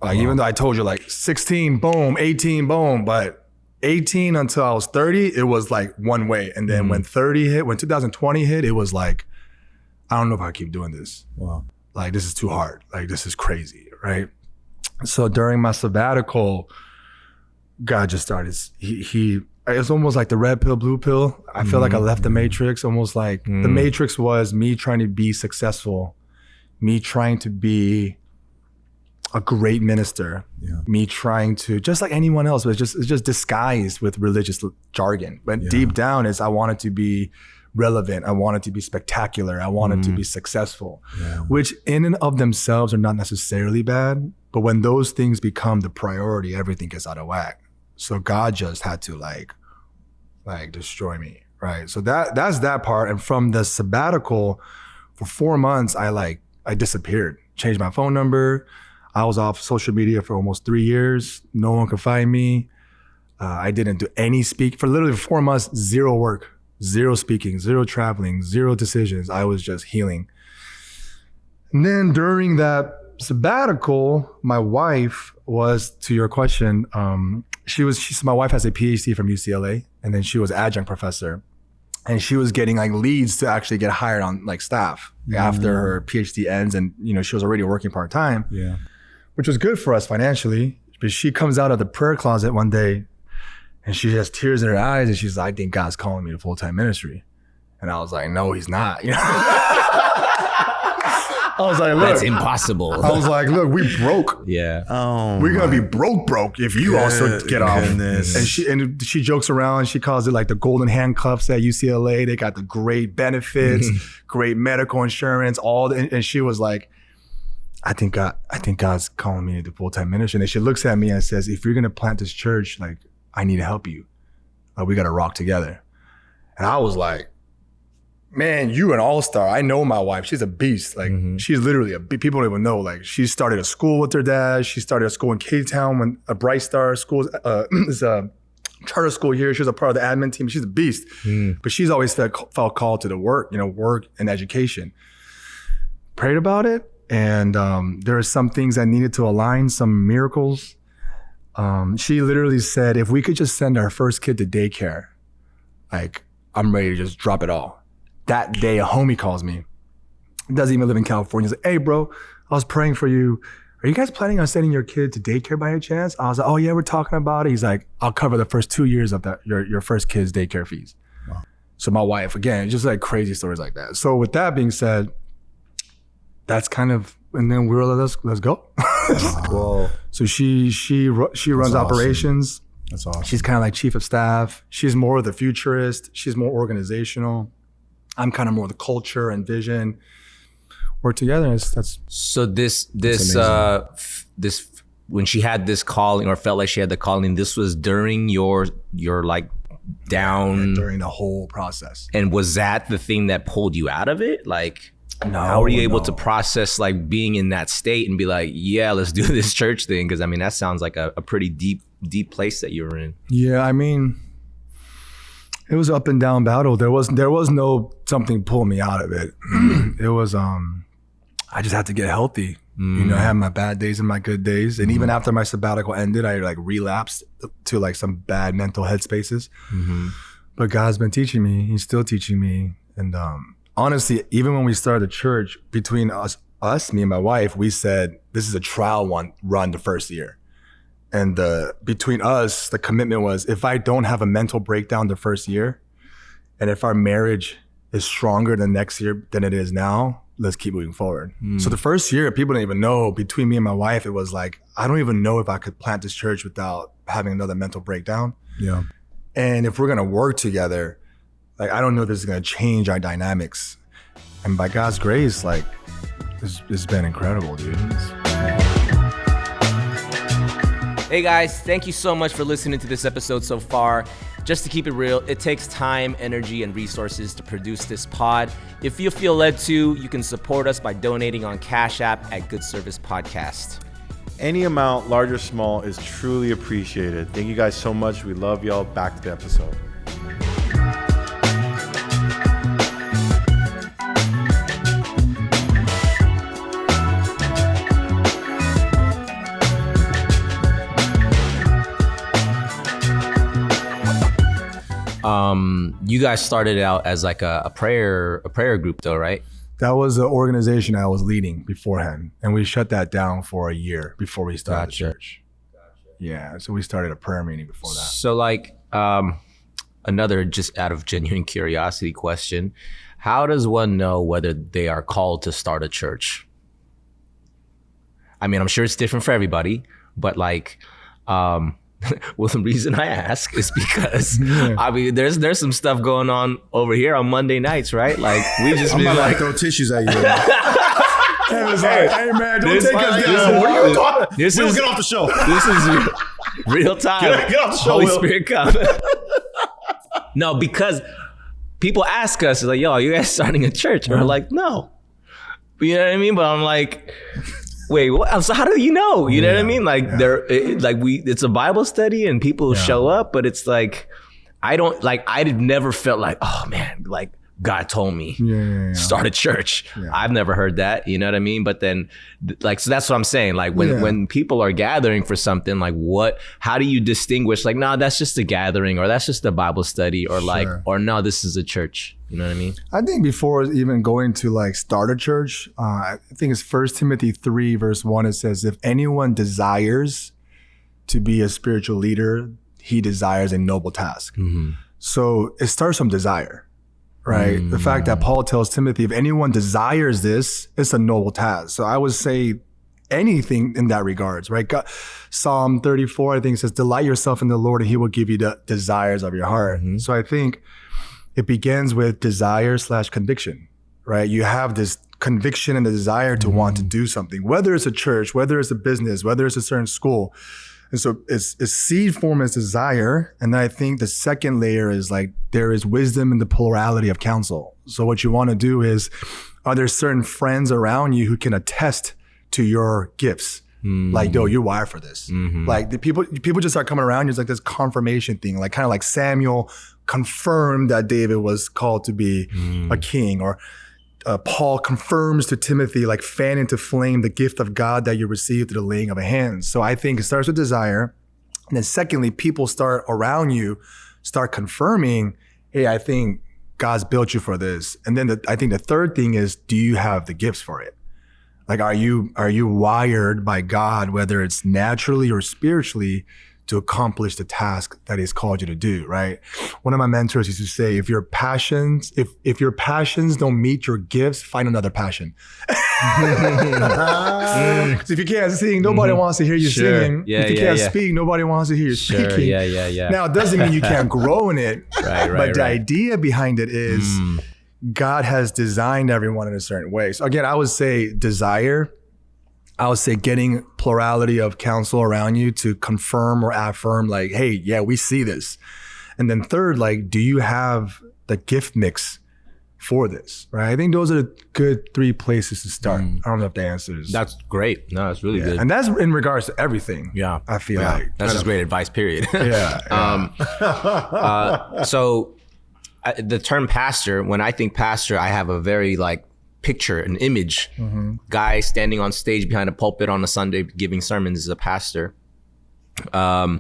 Like even though I told you like 16, boom, 18, boom, but 18 until I was 30, it was like one way. And then when 2020 hit, it was like, I don't know if I keep doing this.
Wow.
Like this is too hard. Like this is crazy, right? So during my sabbatical, God just started, it's almost like the red pill, blue pill. I feel like I left the Matrix, almost like the Matrix was me trying to be successful, me trying to be a great minister, me trying to, just like anyone else, but it's just disguised with religious jargon. But deep down is I wanted to be relevant. I wanted to be spectacular. I wanted to be successful, which in and of themselves are not necessarily bad. But when those things become the priority, everything gets out of whack. So God just had to like destroy me, right? So that's that part. And from the sabbatical, for 4 months, I disappeared, changed my phone number. I was off social media for almost 3 years. No one could find me. I didn't do any for literally 4 months, zero work, zero speaking, zero traveling, zero decisions. I was just healing. And then during that sabbatical, my wife was, to your question, my wife has a PhD from UCLA, and then she was adjunct professor. And she was getting like leads to actually get hired on like staff after her PhD ends. And, she was already working part-time, which was good for us financially. But she comes out of the prayer closet one day and she has tears in her eyes and she's like, I think God's calling me to full-time ministry. And I was like, no, he's not. I was like, look.
That's impossible.
I was like, look, we broke.
Yeah.
Oh,
We're gonna be broke if you also get off.
goodness.
And she jokes around. She calls it like the golden handcuffs at UCLA. They got the great benefits, great medical insurance, and she was like, I think God's calling me to full-time ministry. And she looks at me and says, if you're gonna plant this church, like I need to help you. We gotta rock together. And I was like, man, you an all-star. I know my wife. She's a beast. Like she's literally people don't even know. Like she started a school with her dad. She started a school in K-Town when a Bright Star school is a charter school here. She was a part of the admin team. She's a beast. But she's always felt called to the work and education. Prayed about it. And there are some things that needed to align, some miracles. She literally said, if we could just send our first kid to daycare, like I'm ready to just drop it all. That day, a homie calls me. He doesn't even live in California. He's like, hey, bro, I was praying for you. Are you guys planning on sending your kid to daycare by any chance? I was like, oh, yeah, we're talking about it. He's like, I'll cover the first 2 years of your first kid's daycare fees. Wow. So my wife, again, just like crazy stories like that. So with that being said, that's kind of, and then we were like, let's go.
Whoa.
So she runs operations.
That's awesome.
She's kind of like chief of staff. She's more of the futurist. She's more organizational. I'm kind of more the culture and vision. Work together. That's
So this when she had this calling or felt like she had the calling, this was during your like down
during the whole process.
And was that the thing that pulled you out of it? Like,
no,
how were you able to process like being in that state and be like, yeah, let's do this church thing? Because I mean, that sounds like a pretty deep place that you were in.
Yeah, I mean, it was up and down battle. There was no something pull me out of it. It was I just had to get healthy. You know, I had my bad days and my good days. And even after my sabbatical ended, I like relapsed to like some bad mental headspaces. But God's been teaching me. He's still teaching me. And honestly, even when we started the church, between us, me and my wife, we said, this is a trial run the first year. And between us, the commitment was, if I don't have a mental breakdown the first year, and if our marriage is stronger the next year than it is now, let's keep moving forward. So the first year, people didn't even know, between me and my wife, it was like, I don't even know if I could plant this church without having another mental breakdown.
Yeah.
And if we're gonna work together, like, I don't know if this is gonna change our dynamics. And by God's grace, like, it's been incredible, dude.
Hey guys, thank you so much for listening to this episode so far. Just to keep it real, it takes time, energy, and resources to produce this pod. If you feel led to, you can support us by donating on Cash App at Good Service Podcast.
Any amount, large or small, is truly appreciated. Thank you guys so much. We love y'all. Back to the episode.
You guys started out as like a prayer group though, right?
That was the organization I was leading beforehand. And we shut that down for a year before we started the church. Yeah, so we started a prayer meeting before that.
So like, another just out of genuine curiosity question, how does one know whether they are called to start a church? I mean, I'm sure it's different for everybody, but like, well, the reason I ask is because I mean, there's some stuff going on over here on Monday nights, right? Like we just been like
throw tissues at you.
Kevin's like, hey man, don't take us down.
What are you talking?
This
Will,
is
get off the show.
This is real time.
Get off the show,
Holy
Will.
Spirit come. No, because people ask us like, "Yo, are you guys starting a church?" And we're like, "No." You know what I mean? But I'm like, wait, what? So how do you know? You know what I mean? Like it's a Bible study and people show up, but it's like, I've never felt like, oh man, like God told me start a church. I've never heard that, you know what I mean? But then like, so that's what I'm saying. Like when people are gathering for something, like how do you distinguish like, nah, that's just a gathering or that's just a Bible study or like, or no, this is a church. You know what I mean?
I think before even going to like start a church, I think it's 1 Timothy 3 verse 1. It says, if anyone desires to be a spiritual leader, he desires a noble task. So it starts from desire. right? The fact that Paul tells Timothy, if anyone desires this, it's a noble task. So I would say anything in that regards, right? God, Psalm 34, I think says, delight yourself in the Lord and he will give you the desires of your heart. So I think it begins with desire / conviction, right? You have this conviction and the desire to want to do something, whether it's a church, whether it's a business, whether it's a certain school. And so it's seed form as desire. And then I think the second layer is like, there is wisdom in the plurality of counsel. So what you want to do is, are there certain friends around you who can attest to your gifts? Like, yo, you're wired for this. Like the people just start coming around you. It's like this confirmation thing, like kind of like Samuel confirmed that David was called to be a king, or Paul confirms to Timothy, like fan into flame the gift of God that you received through the laying of a hand. So I think it starts with desire. And then secondly, people start around you, start confirming, hey, I think God's built you for this. And then I think the third thing is, do you have the gifts for it? Like, are you wired by God, whether it's naturally or spiritually, to accomplish the task that he's called you to do, right? One of my mentors used to say, if your passions don't meet your gifts, find another passion. If you can't sing, nobody wants to hear you singing. If you can't speak, nobody wants to hear you speaking. Now, it doesn't mean you can't grow in it, but the idea behind it is God has designed everyone in a certain way. So again, I would say desire. I would say getting plurality of counsel around you to confirm or affirm, like, hey, yeah, we see this. And then third, like, do you have the gift mix for this, right? I think those are the good 3 places to start. I don't know if the answer is.
That's great. No, it's really good.
And that's in regards to everything.
Yeah.
I feel like.
That's just great advice, period. So the term pastor, when I think pastor, I have a very like picture, an image. Guy standing on stage behind a pulpit on a Sunday giving sermons is a pastor. How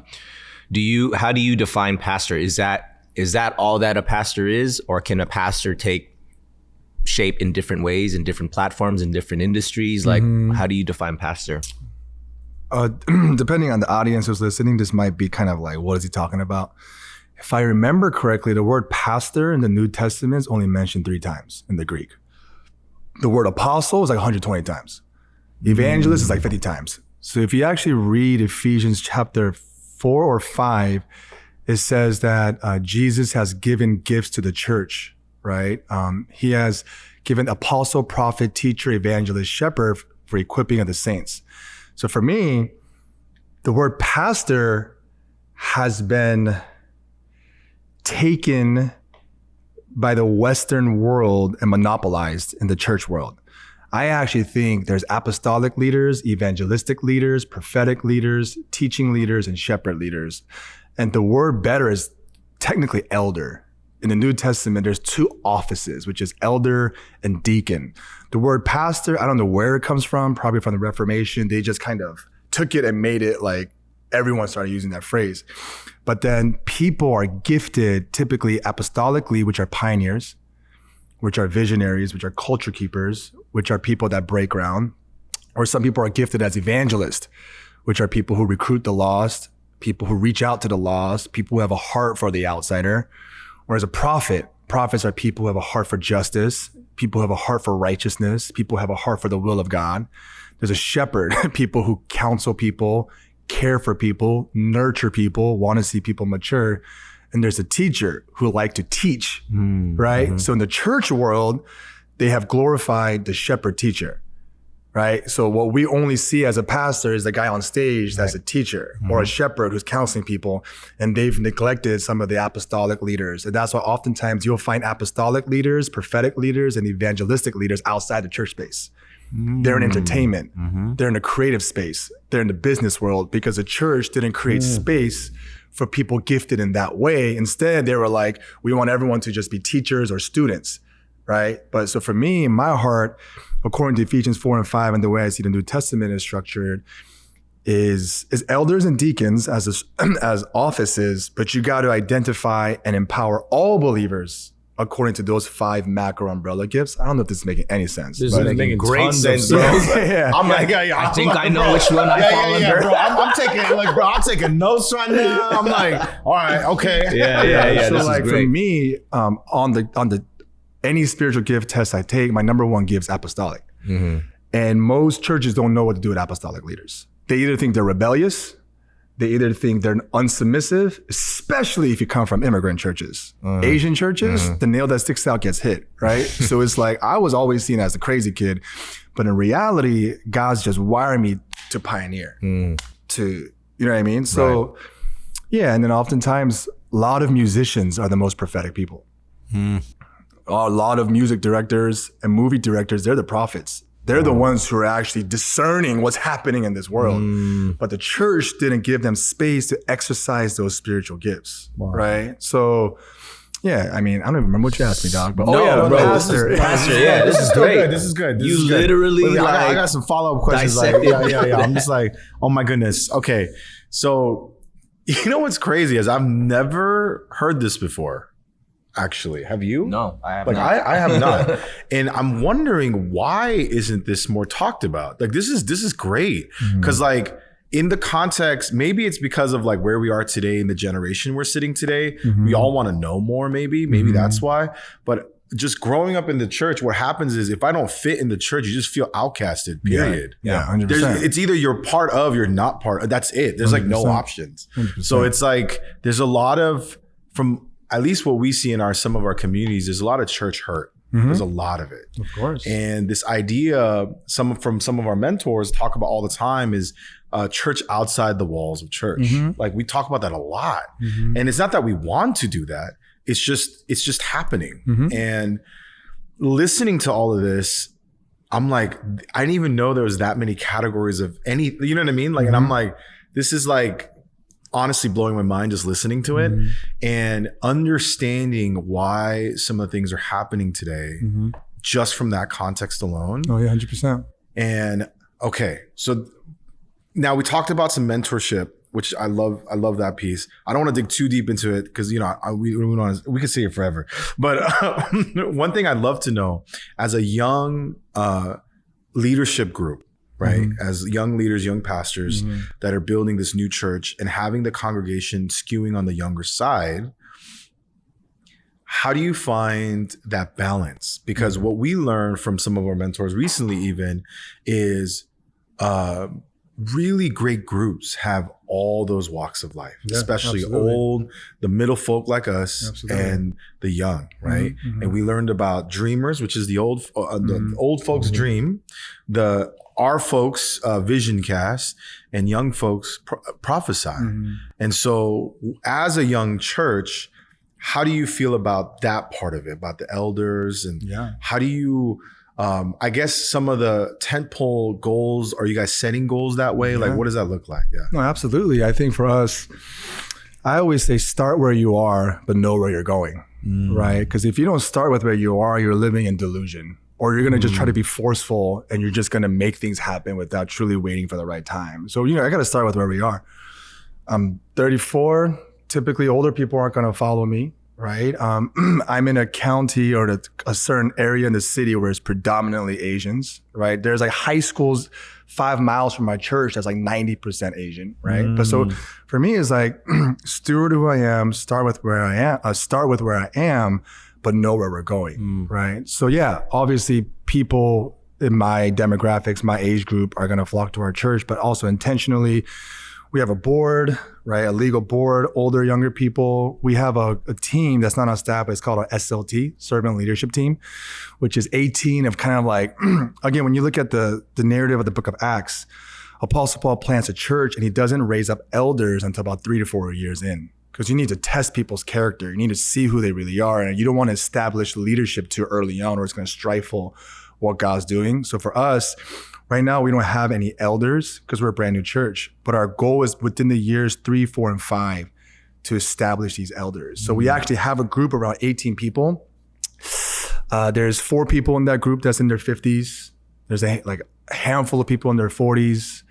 do you define pastor? Is that all that a pastor is, or can a pastor take shape in different ways, in different platforms, in different industries? Like, how do you define pastor?
Depending on the audience who's listening, this might be kind of like, what is he talking about? If I remember correctly, the word pastor in the New Testament is only mentioned 3 times in the Greek. The word apostle is like 120 times. Evangelist is like 50 times. So if you actually read Ephesians chapter 4 or 5, it says that Jesus has given gifts to the church, right? He has given apostle, prophet, teacher, evangelist, shepherd for equipping of the saints. So for me, the word pastor has been taken by the Western world and monopolized in the church world. I actually think there's apostolic leaders, evangelistic leaders, prophetic leaders, teaching leaders, and shepherd leaders. And the word better is technically elder. In the New Testament, there's 2 offices, which is elder and deacon. The word pastor, I don't know where it comes from, probably from the Reformation. They just kind of took it and made it like everyone started using that phrase. But then people are gifted typically apostolically, which are pioneers, which are visionaries, which are culture keepers, which are people that break ground. Or some people are gifted as evangelists, which are people who recruit the lost, people who reach out to the lost, people who have a heart for the outsider. Whereas a prophet, prophets are people who have a heart for justice, people who have a heart for righteousness, people who have a heart for the will of God. There's a shepherd, people who counsel people, care for people, nurture people, want to see people mature. And there's a teacher who like to teach, right? So in the church world, they have glorified the shepherd teacher, right? So what we only see as a pastor is the guy on stage that's a teacher or a shepherd who's counseling people, and they've neglected some of the apostolic leaders. And that's why oftentimes you'll find apostolic leaders, prophetic leaders, and evangelistic leaders outside the church space. They're in entertainment. They're in the creative space. They're in the business world because the church didn't create space for people gifted in that way. Instead, they were like, we want everyone to just be teachers or students, right? But so for me, in my heart, according to Ephesians 4 and 5 and the way I see the New Testament is structured, is elders and deacons as offices, but you got to identify and empower all believers according to those 5 macro umbrella gifts. I don't know if this is making any sense.
This is making great sense, bro.
I'm like,
I think I know which one I fall under.
bro. I'm taking notes right now. I'm like, all right, okay.
So like for me, on the any spiritual gift test I take, my number one gift is apostolic. And most churches don't know what to do with apostolic leaders. They either think they're rebellious, they either think they're unsubmissive, especially if you come from immigrant churches. Asian churches, the nail that sticks out gets hit, right? So it's like, I was always seen as the crazy kid, but in reality, God's just wiring me to pioneer, to, you know what I mean? So yeah, and then oftentimes, a lot of musicians are the most prophetic people. A lot of music directors and movie directors, they're the prophets. They're the ones who are actually discerning what's happening in this world. But the church didn't give them space to exercise those spiritual gifts, right? So, yeah, I mean, I don't even remember what you asked me, dog. But
No, bro,
pastor.
yeah, this is great.
This is good.
You literally
Wait,
like
I got some follow-up questions. Like, yeah. I'm just like, oh my goodness. Okay, so you know what's crazy is I've never heard this before. Actually, have you?
No, I have
like
not.
I have not, and I'm wondering why isn't this more talked about? Like this is great because like in the context, maybe it's because of like where we are today in the generation we're sitting today. We all want to know more. Maybe that's why. But just growing up in the church, what happens is if I don't fit in the church, you just feel outcasted. Period.
Yeah, 100%.
It's either you're part of, you're not part. That's it. There's like no
100%.
options.
100%.
So it's like there's a lot of from. At least what we see in some of our communities, there's a lot of church hurt. There's a lot of it.
Of course.
And this idea, some of our mentors talk about all the time is church outside the walls of church. Like we talk about that a lot. And it's not that we want to do that. It's just happening. And listening to all of this, I'm like, I didn't even know there was that many categories of any, you know what I mean? Like, and I'm like, this is like, honestly blowing my mind just listening to it and understanding why some of the things are happening today just from that context alone.
Oh yeah, 100%.
And okay, so now we talked about some mentorship, which I love that piece. I don't want to dig too deep into it because, you know, we could say it forever. But one thing I'd love to know as a young leadership group, right? As young leaders, young pastors that are building this new church and having the congregation skewing on the younger side, how do you find that balance? Because what we learned from some of our mentors recently even is really great groups have all those walks of life, especially old, the middle folk like us, and the young, right? And we learned about dreamers, which is the old folks' dream, our folks vision cast, and young folks prophesy. And so as a young church, how do you feel about that part of it, about the elders? And how do you, I guess some of the tentpole goals, are you guys setting goals that way? Like, what does that look like?
No, absolutely. I think for us, I always say start where you are, but know where you're going, right? Because if you don't start with where you are, you're living in delusion. Or you're going to just try to be forceful and you're just going to make things happen without truly waiting for the right time. So, you know, I got to start with where we are. I'm 34. Typically, older people aren't going to follow me, right? I'm in a county or a certain area in the city where it's predominantly Asians, right? There's like high schools 5 miles from my church that's like 90% Asian, right? But so for me, it's like steward who I am, start with where I am, but know where we're going, right? So yeah, obviously people in my demographics, my age group are gonna flock to our church, but also intentionally, we have a board, right? A legal board, older, younger people. We have a team that's not on staff, but it's called a SLT, Servant Leadership Team, which is 18 of kind of like, again, when you look at the narrative of the book of Acts, Apostle Paul plants a church and he doesn't raise up elders until about 3 to 4 years in. Because you need to test people's character. You need to see who they really are. And you don't want to establish leadership too early on or it's going to stifle what God's doing. So for us, right now, we don't have any elders because we're a brand new church. But our goal is within the years 3, 4, and 5 to establish these elders. So we actually have a group around 18 people. There's 4 people in that group that's in their 50s. There's a handful of people in their 40s.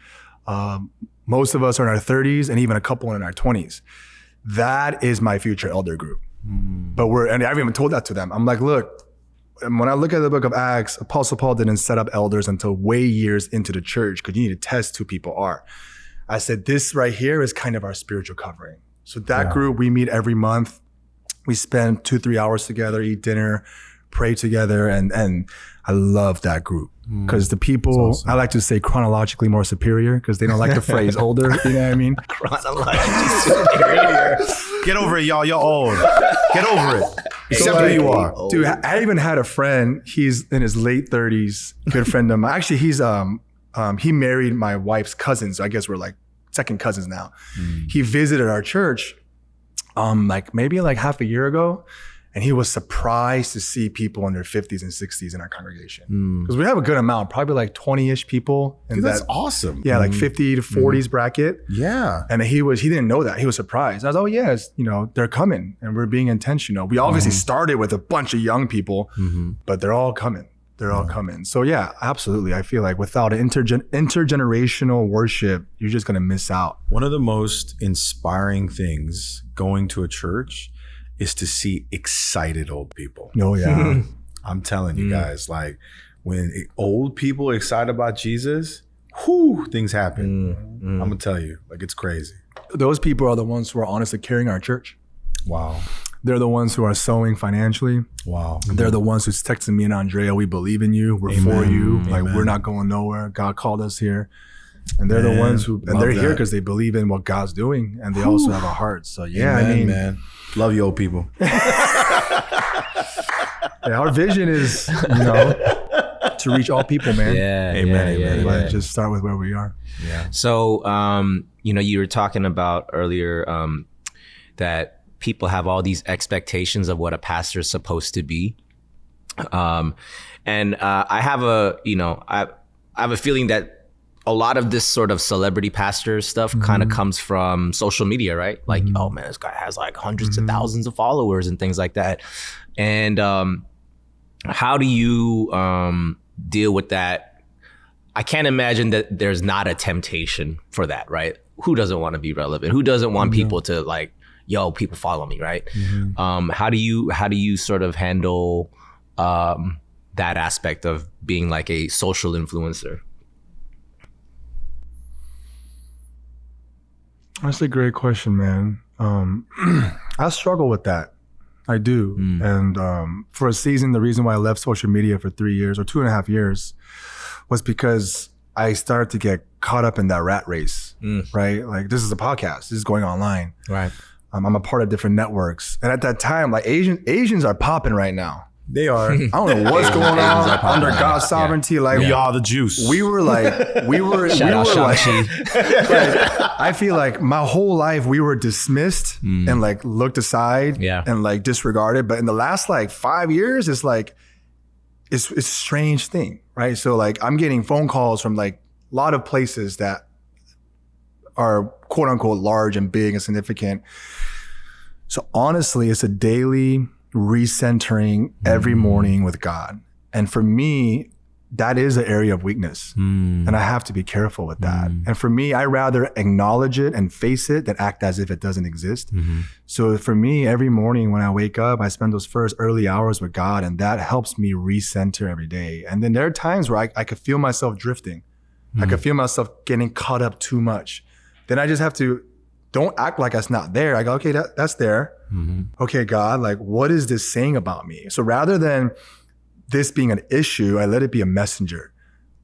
Most of us are in our 30s and even a couple in our 20s. That is my future elder group. But and I've even told that to them. I'm like, look, when I look at the book of Acts, Apostle Paul didn't set up elders until way years into the church because you need to test who people are. I said, this right here is kind of our spiritual covering. So that group, we meet every month. We spend 2-3 hours together, eat dinner, pray together, and I love that group because the people,
awesome.
I like to say chronologically more superior because they don't like the phrase older. You know what I mean?
Chronologically superior.
Get over it, y'all. Y'all old. Get over it. Accept who you are.
Dude, I even had a friend. He's in his late 30s. Good friend of mine. Actually, he's he married my wife's cousin, so I guess we're like second cousins now. He visited our church, maybe half a year ago, and he was surprised to see people in their 50s and 60s in our congregation because we have a good amount, probably like 20-ish people. And
Dude, that's awesome.
Yeah, like 50 to 40s bracket.
Yeah.
And he didn't know that. He was surprised. I was, oh yes, they're coming and we're being intentional. We obviously started with a bunch of young people, but they're all coming. They're all coming. So yeah, absolutely. I feel like without intergenerational worship, you're just going to miss out.
One of the most inspiring things going to a church is to see excited old people.
Oh yeah.
I'm telling you guys, like when old people are excited about Jesus, things happen. I'm gonna tell you, like it's crazy.
Those people are the ones who are honestly carrying our church.
Wow.
They're the ones who are sowing financially.
Wow.
They're the ones who's texting me and Andrea, we believe in you. We're for you. Like we're not going nowhere. God called us here. And they're the ones who, and they're here because they believe in what God's doing and they also have a heart. So yeah,
Amen, man. Love you old people.
Our vision is, to reach all people, man.
Yeah.
Amen,
Yeah,
amen.
yeah, yeah.
Just start with where we are.
Yeah.
So, you were talking about earlier that people have all these expectations of what a pastor is supposed to be. And I have I have a feeling that a lot of this sort of celebrity pastor stuff kind of comes from social media, right? Like, oh man, this guy has like hundreds of thousands of followers and things like that. And how do you deal with that? I can't imagine that there's not a temptation for that, right? Who doesn't want to be relevant? Who doesn't want people to like, yo, people follow me, right? How do you sort of handle that aspect of being like a social influencer?
That's a great question, man. I struggle with that. I do. And for a season, the reason why I left social media for 3 years or 2.5 years was because I started to get caught up in that rat race, right? Like this is a podcast. This is going online.
Right.
I'm a part of different networks. And at that time, like Asians are popping right now.
They are.
I don't know what's going on under God's sovereignty. Like
We are the juice.
we were like, I feel like my whole life we were dismissed and like looked aside and like disregarded. But in the last like 5 years, it's like, it's a strange thing, right? So like I'm getting phone calls from like a lot of places that are quote unquote large and big and significant. So honestly, it's a daily recentering every morning with God. And for me, that is an area of weakness. And I have to be careful with that. And for me, I rather acknowledge it and face it than act as if it doesn't exist. So for me, every morning when I wake up, I spend those first early hours with God, and that helps me recenter every day. And then there are times where I could feel myself drifting. I could feel myself getting caught up too much. Then I just have to, don't act like that's not there. I go, okay, that's there. Okay, God, like what is this saying about me? So rather than this being an issue, I let it be a messenger.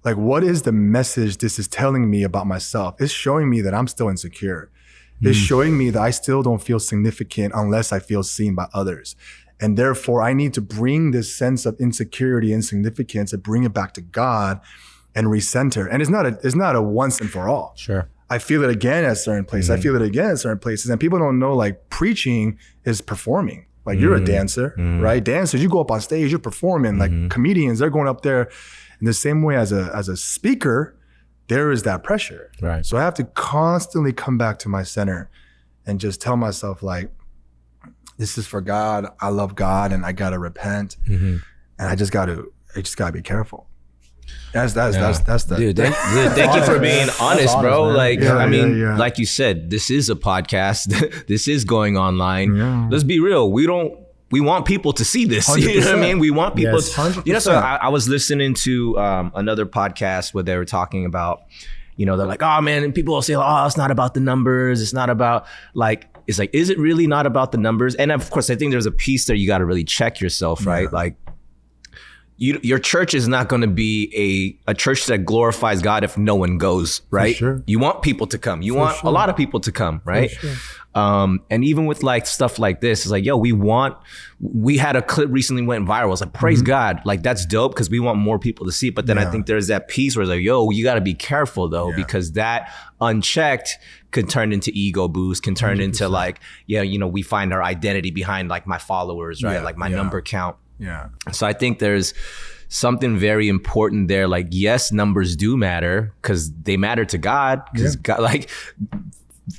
Like, what is the message this is telling me about myself? It's showing me that I'm still insecure. It's showing me that I still don't feel significant unless I feel seen by others. And therefore, I need to bring this sense of insecurity and significance and bring it back to God and recenter. And it's not a once and for all.
Sure.
I feel it again at certain places. I feel it again at certain places. And people don't know like preaching is performing. Like you're a dancer, right? Dancers, you go up on stage, you're performing. Like comedians, they're going up there in the same way as a speaker, there is that pressure.
Right.
So I have to constantly come back to my center and just tell myself like, this is for God. I love God and I gotta repent. And I just gotta be careful. That's the
dude. Thank you for being honest, bro.
man.
Like,
Yeah,
I mean,
yeah.
like you said, this is a podcast. This is going online.
Yeah.
Let's be real. We want people to see this. You know what I mean? We want people.
Yes,
100%. So I was listening to another podcast where they were talking about, they're like, oh man, and people will say, oh, it's not about the numbers. It's not about it's like, is it really not about the numbers? And of course, I think there's a piece there you got to really check yourself, right? Like, your church is not going to be a church that glorifies God if no one goes, right?
sure.
You want people to come. You want a lot of people to come, right?
sure.
And even with like stuff like this, it's like, yo, we had a clip recently went viral. It's like, praise God. Like, that's dope because we want more people to see it. But then I think there's that piece where it's like, yo, you got to be careful though, because that unchecked could turn into ego boost, can turn 100%. Into like, we find our identity behind like my followers, right? Like my number count.
Yeah.
So I think there's something very important there. Like, yes, numbers do matter because they matter to God. Because God, like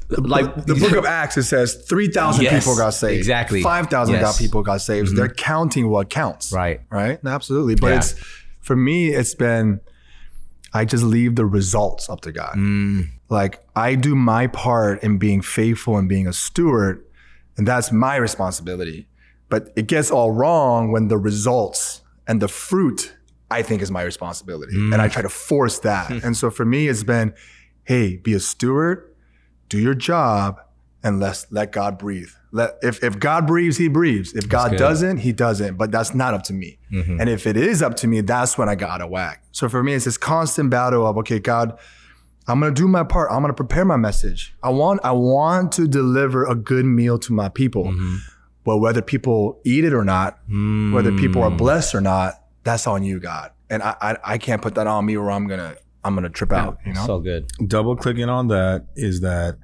the book of Acts, it says 3,000 people got saved.
Exactly.
5,000 people got saved. So they're counting what counts.
Right.
Right. Absolutely. But for me, it's been, I just leave the results up to God. Like, I do my part in being faithful and being a steward, and that's my responsibility. But it gets all wrong when the results and the fruit, I think, is my responsibility. And I try to force that. And so for me, it's been, hey, be a steward, do your job, and let God breathe. If God breathes, he breathes. If God doesn't, he doesn't. But that's not up to me. And if it is up to me, that's when I got out of whack. So for me, it's this constant battle of, okay, God, I'm going to do my part. I'm going to prepare my message. I want to deliver a good meal to my people. But whether people eat it or not, whether people are blessed or not, that's on you, God. And I can't put that on me or I'm gonna trip out.
So good.
Double clicking on that is that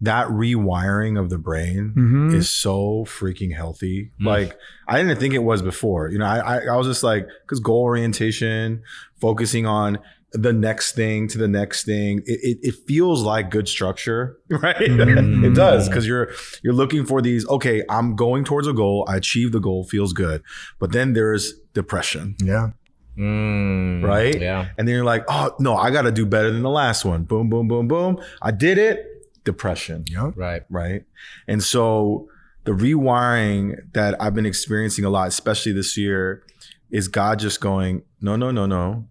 rewiring of the brain is so freaking healthy. Like, I didn't think it was before. I was just like, because goal orientation, focusing on the next thing to the next thing, it feels like good structure, right? It does, because you're looking for these, okay, I'm going towards a goal, I achieve the goal, feels good. But then there's depression.
Yeah.
Right?
Yeah.
And then you're like, oh no, I gotta do better than the last one. Boom, boom, boom, boom. I did it. Depression.
Yep.
Right. And so the rewiring that I've been experiencing a lot, especially this year, is God just going, no.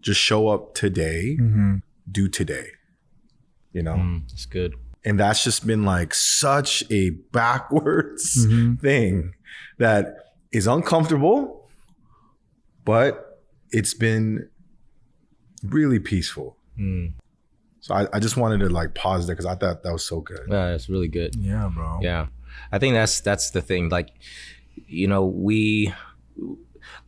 Just show up today, do today,
That's good.
And that's just been like such a backwards thing that is uncomfortable, but it's been really peaceful. So I just wanted to like pause there because I thought that was so good.
Yeah, that's really good.
Yeah, bro.
Yeah. I think that's the thing. Like,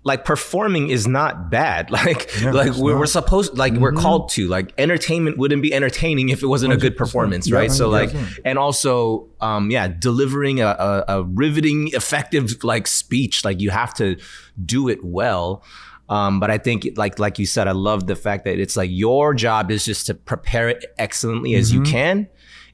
like, performing is not bad. Like we're supposed, like we're called to. Like, entertainment wouldn't be entertaining if it wasn't a good performance, right? So like, and also, delivering a riveting, effective like speech. Like, you have to do it well. But I think, like you said, I love the fact that it's like your job is just to prepare it excellently as you can.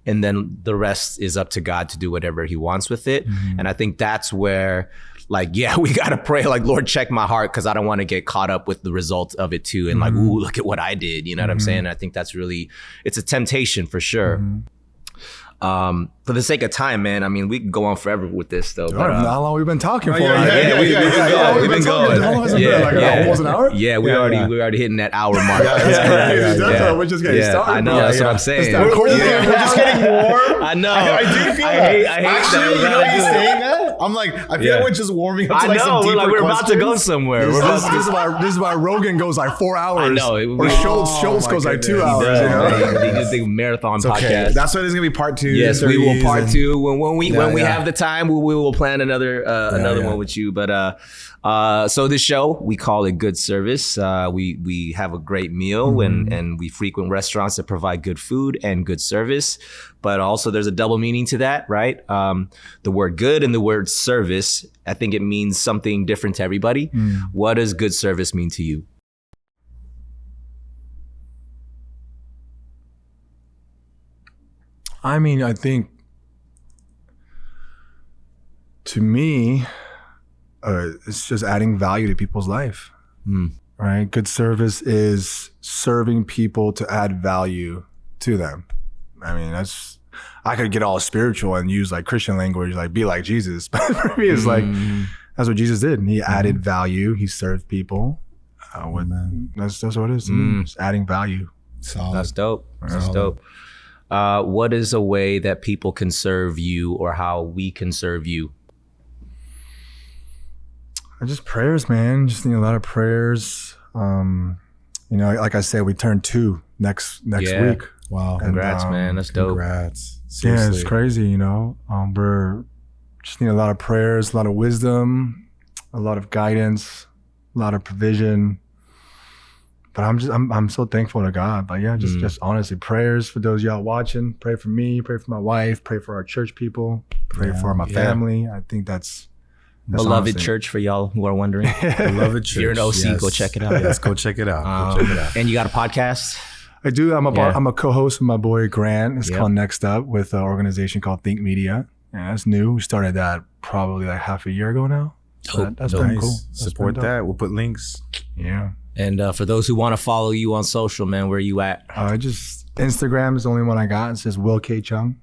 And then the rest is up to God to do whatever he wants with it. And I think that's where, like, we got to pray, like, Lord, check my heart, because I don't want to get caught up with the result of it too. And like, ooh, look at what I did. You know what I'm saying? I think that's really, it's a temptation for sure. For the sake of time, man, I mean, we can go on forever with this though. But,
how long we've been talking for?
We've been going.
How long has it been? Like almost an hour?
Yeah, we're already hitting that hour mark.
We're just getting started.
I know, that's what I'm saying.
We're just getting warm.
I know.
I do feel that.
I hate
Actually,
that.
you saying that? I'm like, I feel like we're just warming up to like some deeper
we're about to go
questions.
somewhere.
This is why Rogan goes like 4 hours.
I know.
Or Schultz goes like 2 hours.
They just think marathon podcast.
That's why there's gonna be part 2.
Yes, we will part 2 when we have the time. We will plan another one with you. But so this show, we call it Good Service. We have a great meal and we frequent restaurants that provide good food and good service. But also there's a double meaning to that, right? The word good and the word service, I think it means something different to everybody. What does good service mean to you?
I mean, I think to me, it's just adding value to people's life, right? Good service is serving people to add value to them. I mean, I could get all spiritual and use like Christian language, like be like Jesus. But for me, it's like, that's what Jesus did. And he added value. He served people. That's what it is. Just adding value.
Solid.
That's dope. That's dope. What is a way that people can serve you or how we can serve you?
Just prayers, man. Just need a lot of prayers. Like I said, we turn 2 next week.
Wow.
Congrats, man. That's dope.
Congrats.
Yeah,
Seriously.
it's crazy, we're just need a lot of prayers, a lot of wisdom, a lot of guidance, a lot of provision. But I'm so thankful to God. But yeah, just honestly, prayers for those y'all watching. Pray for me, pray for my wife, pray for our church people, pray for my family. I think that's
Beloved
honestly.
Church for y'all who are wondering.
Beloved Church.
If you're an OC,
yes.
go check it out.
Yes, go check it out. Go check it out.
And you got a podcast?
I do. I'm a co-host with my boy Grant. It's
Yep.
called Next Up with an organization called Think Media. Yeah, that's new. We started that probably like half a year ago now. So that's been
Nice.
cool. That's
Support
been dope.
that. We'll put links.
Yeah.
And for those who want to follow you on social, man, where are you at?
Just Instagram is the only one I got. It says Will K Chung.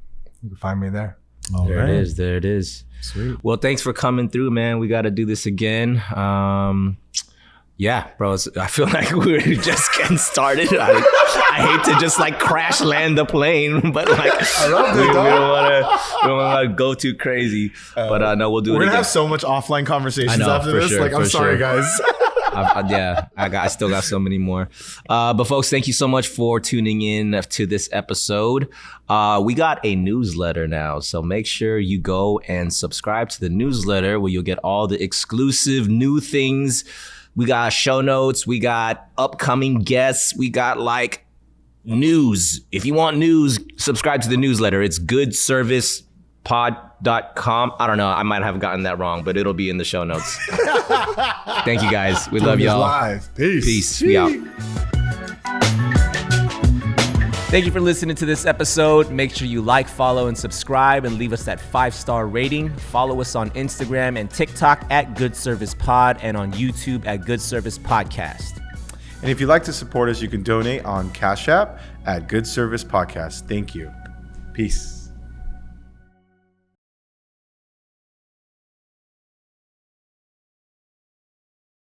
You can find me there.
All
There
right.
it is. There it is.
Sweet.
Well, thanks for coming through, man. We got to do this again. Yeah, bro. I feel like we're just getting started. I hate to just like crash land the plane, but like we don't want to go too crazy. But no, we'll do it
We're gonna
again.
have so much offline conversations
I know,
after
for
this.
sure,
Like, I'm
for
sorry,
sure.
guys.
I still got so many more. But folks, thank you so much for tuning in to this episode. We got a newsletter now, so make sure you go and subscribe to the newsletter where you'll get all the exclusive new things. We got show notes, we got upcoming guests, we got like news. If you want news, subscribe to the newsletter. It's goodservicepod.com. I don't know, I might have gotten that wrong, but it'll be in the show notes. Thank you guys. We love y'all.
Live. Peace.
Peace. We out. Thank you for listening to this episode. Make sure you like, follow, and subscribe, and leave us that 5-star rating. Follow us on Instagram and TikTok at Good Service Pod, and on YouTube at Good Service Podcast.
And if you'd like to support us, you can donate on Cash App at Good Service Podcast. Thank you. Peace.